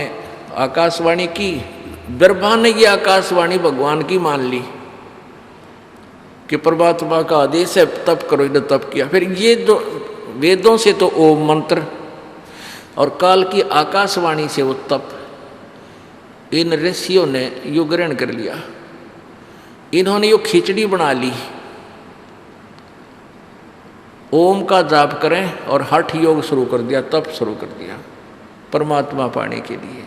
आकाशवाणी की, ब्रह्मा ने ये आकाशवाणी भगवान की मान ली। कि परमात्मा का आदेश है तप करो, इन्हें तप किया। फिर ये दो वेदों से तो ओम मंत्र और काल की आकाशवाणी से वो तप, इन ऋषियों ने यो ग्रहण कर लिया। इन्होंने यो खिचड़ी बना ली, ओम का जाप करें और हठ योग शुरू कर दिया, तप शुरू कर दिया परमात्मा पाने के लिए।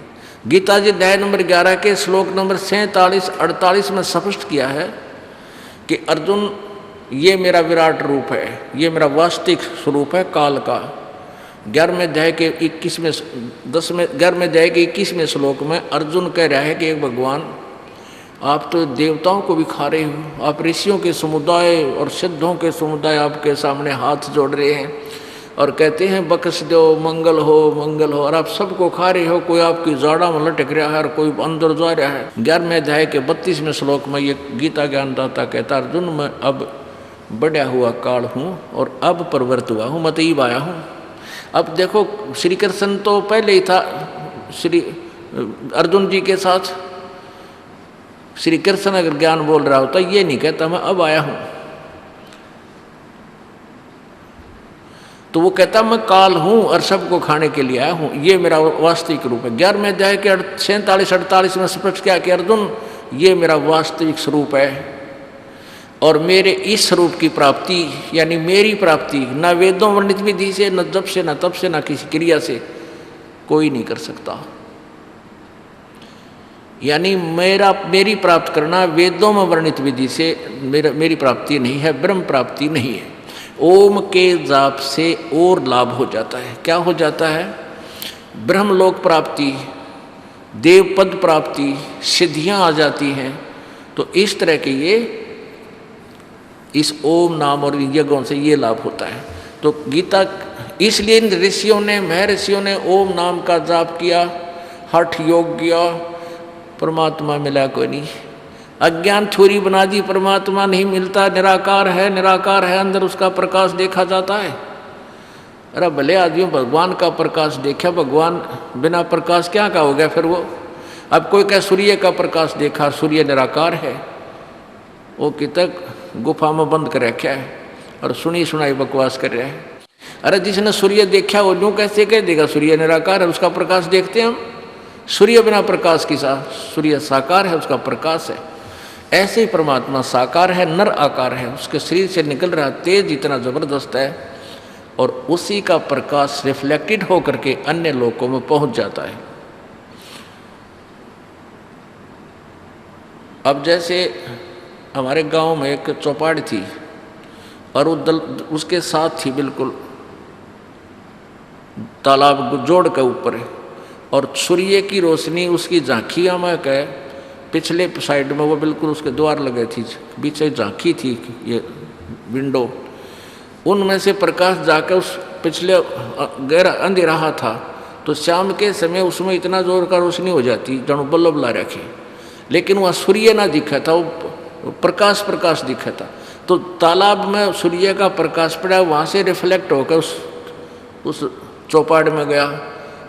गीता जी अध्याय नंबर 11 के श्लोक नंबर 47-48 में स्पष्ट किया है कि अर्जुन, ये मेरा विराट रूप है, ये मेरा वास्तविक स्वरूप है काल का। 11वें अध्याय के 21वें श्लोक में अर्जुन कह रहा है कि एक भगवान, आप तो देवताओं को भी खा रहे हो, आप ऋषियों के समुदाय और सिद्धों के समुदाय आपके सामने हाथ जोड़ रहे हैं और कहते हैं बख्श दो, मंगल हो मंगल हो, और आप सबको खा रहे हो। कोई आपकी जाड़ा में लटक रहा है और कोई अंदर जा रहा है। 11वें अध्याय के 32वें श्लोक में ये गीता ज्ञानदाता कहता, अर्जुन मैं अब बढ़ा हुआ काल हूँ और अब प्रवृत्त हुआ हूँ, मतईब आया हूँ। अब देखो श्री कृष्ण तो पहले ही था श्री अर्जुन जी के साथ। श्री कृष्ण अगर ज्ञान बोल रहा होता ये नहीं कहता मैं अब आया हूँ, तो वो कहता मैं काल हूँ और सबको खाने के लिए आया हूँ, ये मेरा वास्तविक रूप है। 11वें अध्याय के 47-48 में स्पष्ट किया कि अर्जुन, ये मेरा वास्तविक स्वरूप है और मेरे इस स्वरूप की प्राप्ति यानी मेरी प्राप्ति न वेदों वर्णित विधि से, न जप से, न तप से, न किसी क्रिया से कोई नहीं कर सकता। यानी मेरी प्राप्त करना वेदों में वर्णित विधि से मेरी प्राप्ति नहीं है, ब्रह्म प्राप्ति नहीं है। ओम के जाप से और लाभ हो जाता है। क्या हो जाता है? ब्रह्मलोक प्राप्ति, देवपद प्राप्ति, सिद्धियां आ जाती हैं। तो इस तरह के ये इस ओम नाम और यज्ञों से ये लाभ होता है। तो गीता इसलिए इन ऋषियों ने, महर्षियों ने ओम नाम का जाप किया, हठ योग किया, परमात्मा मिला कोई नहीं। अज्ञान थ्योरी बना दी, परमात्मा नहीं मिलता, निराकार है, निराकार है, अंदर उसका प्रकाश देखा जाता है। अरे भले आदमियों भगवान का प्रकाश देखा, भगवान बिना प्रकाश क्या का हो गया फिर वो। अब कोई कह सूर्य का प्रकाश देखा, सूर्य निराकार है, वो कि तक गुफा में बंद कर रखा है और सुनी सुनाई बकवास कर रहा है। अरे जिसने सूर्य देखा वो यूँ कैसे कह देगा सूर्य निराकार है, उसका प्रकाश देखते हैं हम। सूर्य बिना प्रकाश की सूर्य साकार है, उसका प्रकाश है। ऐसे ही परमात्मा साकार है, नर आकार है, उसके शरीर से निकल रहा तेज इतना जबरदस्त है और उसी का प्रकाश रिफ्लेक्टेड होकर के अन्य लोकों में पहुंच जाता है। अब जैसे हमारे गांव में एक चौपाड़ थी और उसके साथ थी बिल्कुल तालाब जोड़ के ऊपर है और सूर्य की रोशनी उसकी झांकियाँ में कह पिछले साइड में वो बिल्कुल उसके द्वार लगे थी, बीच से झांकी थी ये विंडो, उनमें से प्रकाश जाकर उस पिछले गहरा अंधेरा था तो शाम के समय उसमें इतना जोर का रोशनी हो जाती जनो बल्लभ ला रखे, लेकिन वहाँ सूर्य ना दिखा था, वो प्रकाश दिखा था। तो तालाब में सूर्य का प्रकाश पड़ा, वहाँ से रिफ्लेक्ट होकर उस चौपाड़ में गया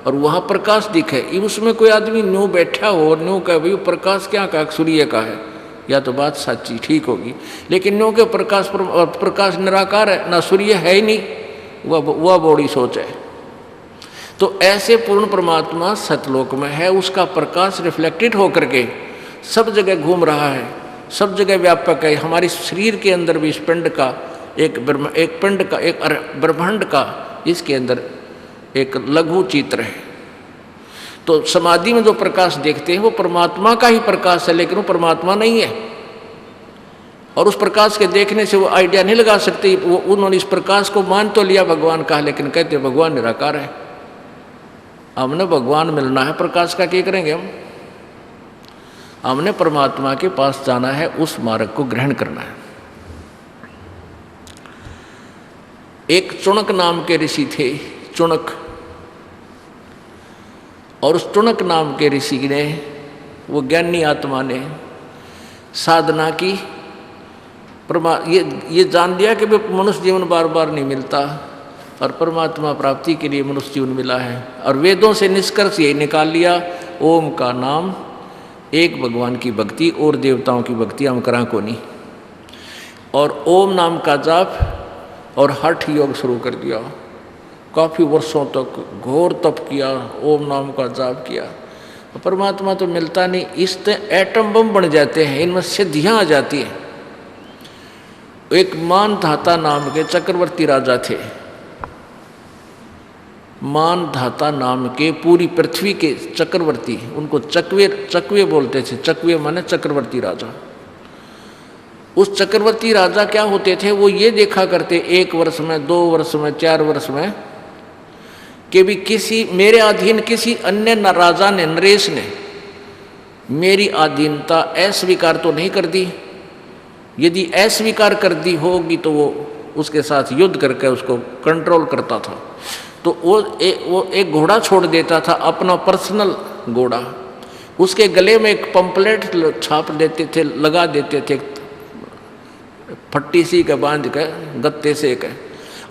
और वहाँ प्रकाश दिखे। उसमें कोई आदमी न्यू बैठा हो और न्यू कहे भाई प्रकाश क्या का सूर्य का है, या तो बात सच्ची ठीक होगी, लेकिन न्यू के प्रकाश निराकार है, ना सूर्य है ही नहीं, वह बड़ी सोच है। तो ऐसे पूर्ण परमात्मा सतलोक में है, उसका प्रकाश रिफ्लेक्टेड होकर के सब जगह घूम रहा है, सब जगह व्यापक है। हमारे शरीर के अंदर भी इस पिंड का एक ब्रह्मांड का इसके अंदर एक लघु चित्र है। तो समाधि में जो प्रकाश देखते हैं वो परमात्मा का ही प्रकाश है, लेकिन वो परमात्मा नहीं है। और उस प्रकाश के देखने से वो आइडिया नहीं लगा सकते, वो उन्होंने इस प्रकाश को मान तो लिया भगवान का, लेकिन कहते भगवान निराकार है। हमने भगवान मिलना है, प्रकाश का क्या करेंगे हम? हमने परमात्मा के पास जाना है, उस मार्ग को ग्रहण करना है। एक चुणक नाम के ऋषि थे, चुणक, और उस चुणक नाम के ऋषि ने, वो ज्ञानी आत्मा ने साधना की, ये जान लिया कि मनुष्य जीवन बार बार नहीं मिलता और परमात्मा प्राप्ति के लिए मनुष्य जीवन मिला है। और वेदों से निष्कर्ष यही निकाल लिया, ओम का नाम, एक भगवान की भक्ति और देवताओं की भक्ति हम करा को नहीं। और ओम नाम का जाप और हठ योग शुरू कर दिया। काफ़ी वर्षों तक घोर तप किया, ओम नाम का जाप किया। परमात्मा तो मिलता नहीं, इससे एटम बम बन जाते हैं, इनमें सिद्धियाँ आ जाती हैं। एक मानधाता नाम के चक्रवर्ती राजा थे। मानधाता नाम के पूरी पृथ्वी के चक्रवर्ती, उनको चकवे बोलते थे। चकवे माने चक्रवर्ती राजा। उस चक्रवर्ती राजा क्या होते थे, वो ये देखा करते 1 वर्ष में, 2 वर्ष में, 4 वर्ष में कि भी किसी मेरे अधीन किसी अन्य राजा ने, नरेश ने मेरी अधीनता अस्वीकार तो नहीं कर दी। यदि अस्वीकार कर दी होगी तो वो उसके साथ युद्ध करके उसको कंट्रोल करता था। तो वो एक घोड़ा छोड़ देता था, अपना पर्सनल घोड़ा। उसके गले में एक पंपलेट छाप देते थे, लगा देते थे, फट्टी सी के बांध के, गत्ते से के,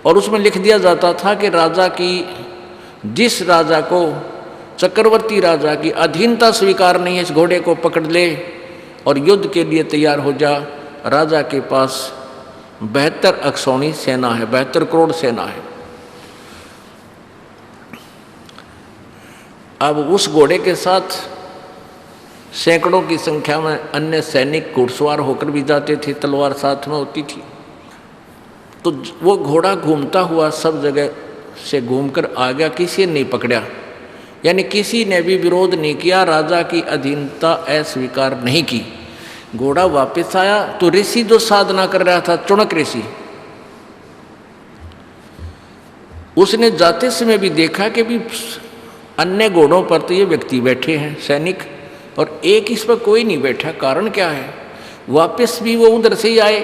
और उसमें लिख दिया जाता था कि राजा की, जिस राजा को, चक्रवर्ती राजा की अधीनता स्वीकार नहीं है, इस घोड़े को पकड़ ले और युद्ध के लिए तैयार हो जा। राजा के पास 72 अक्षौणी सेना है, 72 करोड़ सेना है। अब उस घोड़े के साथ सैकड़ों की संख्या में अन्य सैनिक घुड़सवार होकर भी जाते थे, तलवार साथ में होती थी। तो वो घोड़ा घूमता हुआ सब जगह से घूमकर आ गया, किसी ने नहीं पकड़ा, यानी किसी ने भी विरोध नहीं किया, राजा की अधीनता अस्वीकार नहीं की। घोड़ा वापस आया तो ऋषि जो साधना कर रहा था, चुणक ऋषि, उसने जाते समय भी देखा कि भी अन्य घोड़ों पर तो ये व्यक्ति बैठे हैं सैनिक, और एक इस पर कोई नहीं बैठा, कारण क्या है। वापस भी वो उधर से ही आए।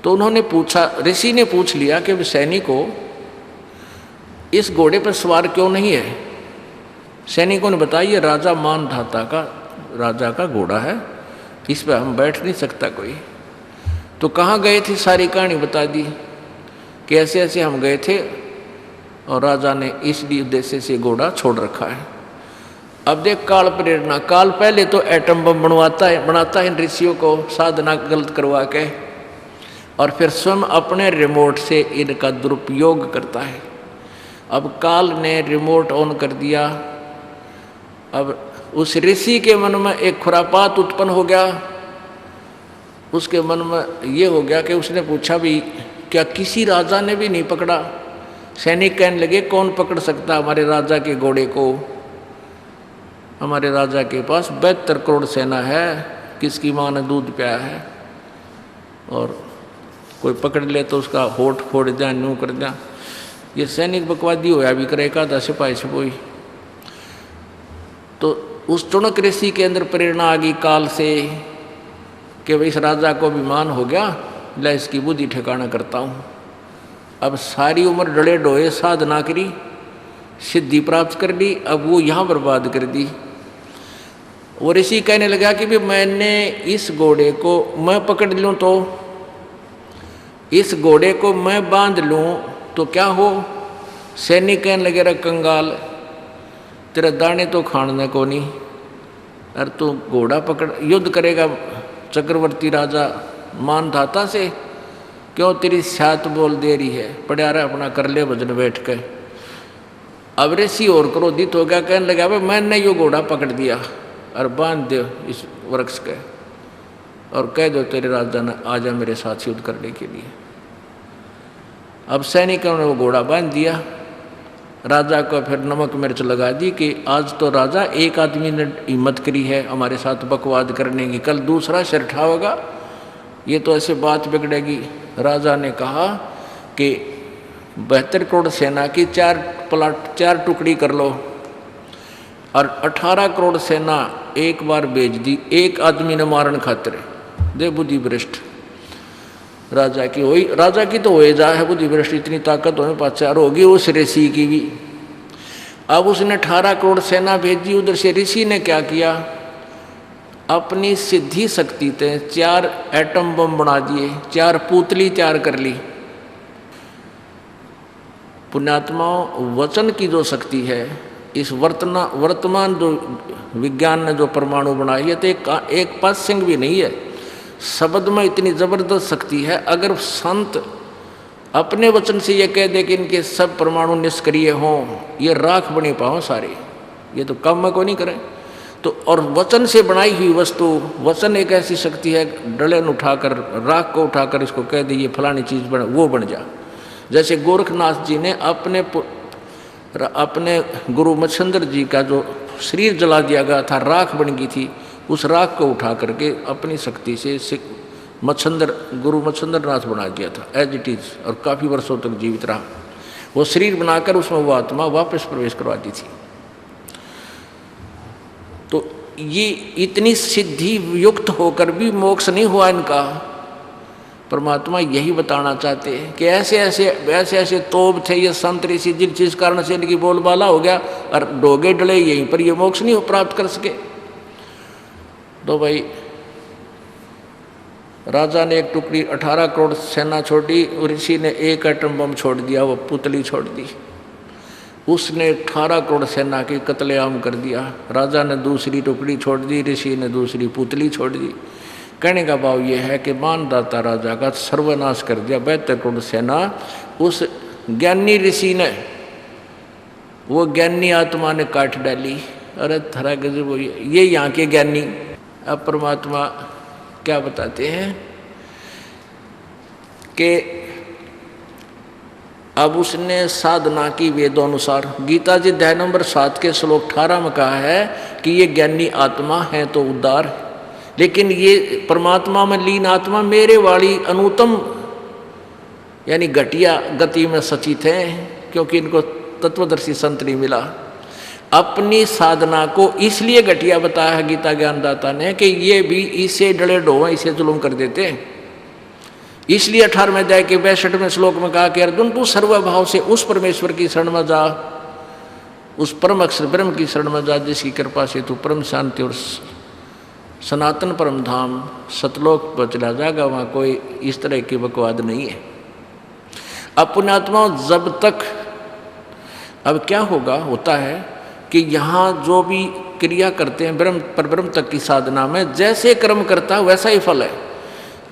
तो उन्होंने पूछा, ऋषि ने पूछ लिया कि सैनिकों, इस घोड़े पर सवार क्यों नहीं है। सैनिकों ने बताया, ये राजा मानधाता का, राजा का घोड़ा है, इस पर हम बैठ नहीं सकता कोई। तो कहाँ गए थे, सारी कहानी बता दी कि ऐसे ऐसे हम गए थे और राजा ने इसलिए उद्देश्य से घोड़ा छोड़ रखा है। अब देख काल प्रेरणा। काल पहले तो एटम बम बनाता है ऋषियों को साधना गलत करवा के, और फिर स्वयं अपने रिमोट से इनका दुरुपयोग करता है। अब काल ने रिमोट ऑन कर दिया। अब उस ऋषि के मन में एक खुरापात उत्पन्न हो गया। उसके मन में ये हो गया कि उसने पूछा भी, क्या किसी राजा ने भी नहीं पकड़ा। सैनिक कहने लगे, कौन पकड़ सकता हमारे राजा के घोड़े को, हमारे राजा के पास 72 करोड़ सेना है, किसकी माँ ने दूध पिया है, और कोई पकड़ ले तो उसका होठ फोड़ जाए, न्यू कर जाए। ये सैनिक बकवादी होया भी करे का था, सिपाही सिपोही। तो उस चुणक ऋषि के अंदर प्रेरणा आ गई काल से कि भाई इस राजा को अभिमान हो गया, ला इसकी बुद्धि ठिकाना करता हूँ। अब सारी उम्र डले डोए साधना करी, सिद्धि प्राप्त कर ली, अब वो यहाँ बर्बाद कर दी। वो ऋषि कहने लगा कि भी मैंने इस घोड़े को मैं पकड़ लूँ, तो इस घोड़े को मैं बांध लूँ तो क्या हो। सैनिक कहने लगे, रे कंगाल, तेरा दाने तो खाने को नहीं, अरे तू घोड़ा पकड़ युद्ध करेगा चक्रवर्ती राजा मानधाता से, क्यों तेरी छात बोल दे रही है, पड़ा रहा अपना कर ले भजन बैठ के। अब ऋषि और क्रोधित हो गया, कहने लगा, भाई मैंने यो घोड़ा पकड़ दिया और बांध दो इस वृक्ष के, और कह दो तेरे राजा ने आ जा मेरे साथ युद्ध करने के लिए। अब सैनिकों ने वो घोड़ा बांध दिया। राजा को फिर नमक मिर्च लगा दी कि आज तो राजा एक आदमी ने हिम्मत करी है हमारे साथ बकवाद करने की, कल दूसरा सिर उठाएगा, ये तो ऐसे बात बिगड़ेगी। राजा ने कहा कि 72 करोड़ सेना की 4 टुकड़ी कर लो, और 18 करोड़ सेना एक बार भेज दी, एक आदमी ने मारन खातिर। दे बुद्धि भ्रष्ट राजा की हुई, राजा की तो हो जा है बुद्धि भ्रष्ट, इतनी ताकत होने पाचार होगी उस ऋषि की भी। अब उसने 18 करोड़ सेना भेजी। उधर से ऋषि ने क्या किया, अपनी सिद्धि शक्ति से 4 एटम बम बना दिए, 4 पुतली तैयार कर ली। पुण्यात्माओं, वचन की जो शक्ति है, इस वर्तमान जो विज्ञान ने जो परमाणु बनाई है, तो एक पास सिंह भी नहीं है। शब्द में इतनी जबरदस्त शक्ति है। अगर संत अपने वचन से ये कह दे कि इनके सब परमाणु निष्क्रिय हों, ये राख बने पाओ सारे, ये तो काम में कोई नहीं करें। तो और वचन से बनाई हुई वस्तु, वचन एक ऐसी शक्ति है, डलन उठाकर राख को उठाकर इसको कह दे ये फलानी चीज़ बन, वो बन जा। जैसे गोरखनाथ जी ने अपने गुरु मच्छंद्र जी का जो शरीर जला दिया गया था, राख बन गई थी, उस राख को उठा करके अपनी शक्ति से गुरु मच्छंद्र नाथ बना दिया था एज इट इज, और काफ़ी वर्षों तक जीवित रहा। वो शरीर बनाकर उसमें वो आत्मा वापस प्रवेश करवा दी थी। तो ये इतनी सिद्धि युक्त होकर भी मोक्ष नहीं हुआ इनका। परमात्मा यही बताना चाहते हैं कि ऐसे ऐसे तोब थे ये संत ऋषि, जिन चीज कारण से इनकी बोलबाला हो गया और डोगे डले यहीं पर ये मोक्ष नहीं प्राप्त कर सके। तो भाई राजा ने एक टुकड़ी 18 करोड़ सेना छोड़ी, ऋषि ने एक एटम बम छोड़ दिया, वो पुतली छोड़ दी। उसने 18 करोड़ सेना की कत्लेआम कर दिया। राजा ने दूसरी टुकड़ी छोड़ दी, ऋषि ने दूसरी पुतली छोड़ दी। कहने का भाव यह है कि मानदाता राजा का सर्वनाश कर दिया। 72 करोड़ सेना उस ज्ञानी ऋषि ने, वो ज्ञानी आत्मा ने काट डाली। अरे थरा गजब, ये यहाँ के ज्ञानी। अब परमात्मा क्या बताते हैं कि अब उसने साधना की वेदोनुसार, गीता जी अध्याय नंबर 7 के श्लोक 18 में कहा है कि ये ज्ञानी आत्मा है तो उद्धार, लेकिन ये परमात्मा में लीन आत्मा मेरे वाली अनुत्तम यानी घटिया गति में सचित है, क्योंकि इनको तत्वदर्शी संत नहीं मिला। अपनी साधना को इसलिए घटिया बताया है गीता ज्ञानदाता ने कि ये भी इसे डले डोवे, इसे जुल्म कर देते हैं। इसलिए 18वें अध्याय के 62वें श्लोक में कहा कि अर्जुन तू सर्वभाव से उस परमेश्वर की शरण में जा, उस परम अक्षर ब्रह्म की शरण में जा, जिसकी कृपा से तू परम शांति और सनातन परम धाम सतलोक पर चला जाएगा। वहाँ कोई इस तरह की बकवाद नहीं है। अपने आत्मा जब तक, अब क्या होता है कि यहाँ जो भी क्रिया करते हैं ब्रह्म पर ब्रह्म तक की साधना में, जैसे कर्म करता है वैसा ही फल है।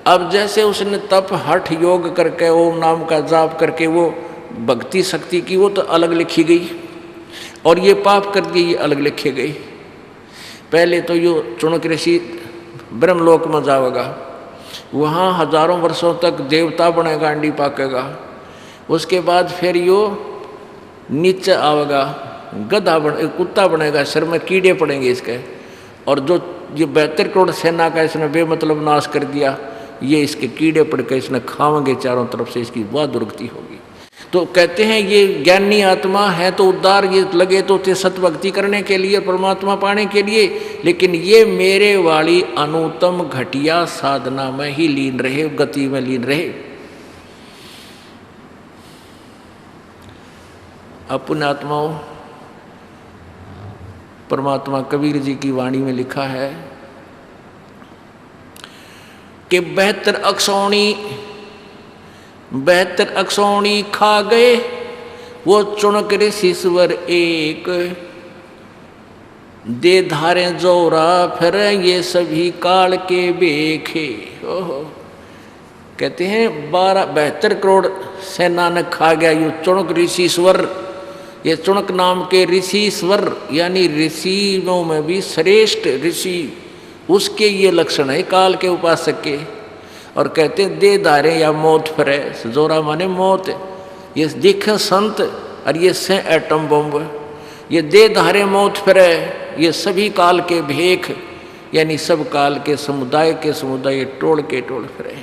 अब जैसे उसने तप हठ योग करके ओम नाम का जाप करके वो भक्ति शक्ति की, वो तो अलग लिखी गई, और ये पाप करके ये अलग लिखी गई। पहले तो यो चुनक ऋषि ब्रह्मलोक में जाएगा, वहाँ हजारों वर्षों तक देवता बनेगा, अंडी पाकेगा। उसके बाद फिर यो नीचे आवेगा, गधा कुत्ता बनेगा, सिर में कीड़े पड़ेंगे इसके, और जो ये 72 करोड़ सेना का इसने बेमतलब नाश कर दिया, ये इसके कीड़े पड़ के इसने खावेंगे चारों तरफ से, इसकी बहुत दुर्गति होगी। तो कहते हैं ये ज्ञानी आत्मा है तो उद्धार, ये लगे तो थे सतभक्ति करने के लिए, परमात्मा पाने के लिए, लेकिन ये मेरे वाली अनुत्तम घटिया साधना में ही लीन रहे, गति में लीन रहे। अपने आत्माओं, परमात्मा कबीर जी की वाणी में लिखा है कि 72 अक्षौणी खा गए वो चुनक ऋषिश्वर एक, दे धारे जोरा फिर ये सभी काल के बेखे। ओहो, कहते हैं 72 करोड़ सेना ने खा गया ये चुनक ऋषिश्वर। ये चुनक नाम के ऋषिश्वर यानी ऋषियों में भी श्रेष्ठ ऋषि, उसके ये लक्षण है काल के उपासक के। और कहते हैं दे धारे या मौत फिरे, जोरा माने मौत। ये दिखे संत और ये से एटम बम, ये दे धारे मौत फिरे, ये सभी काल के भेख यानी सब काल के समुदाय टोल के टोल फिरे।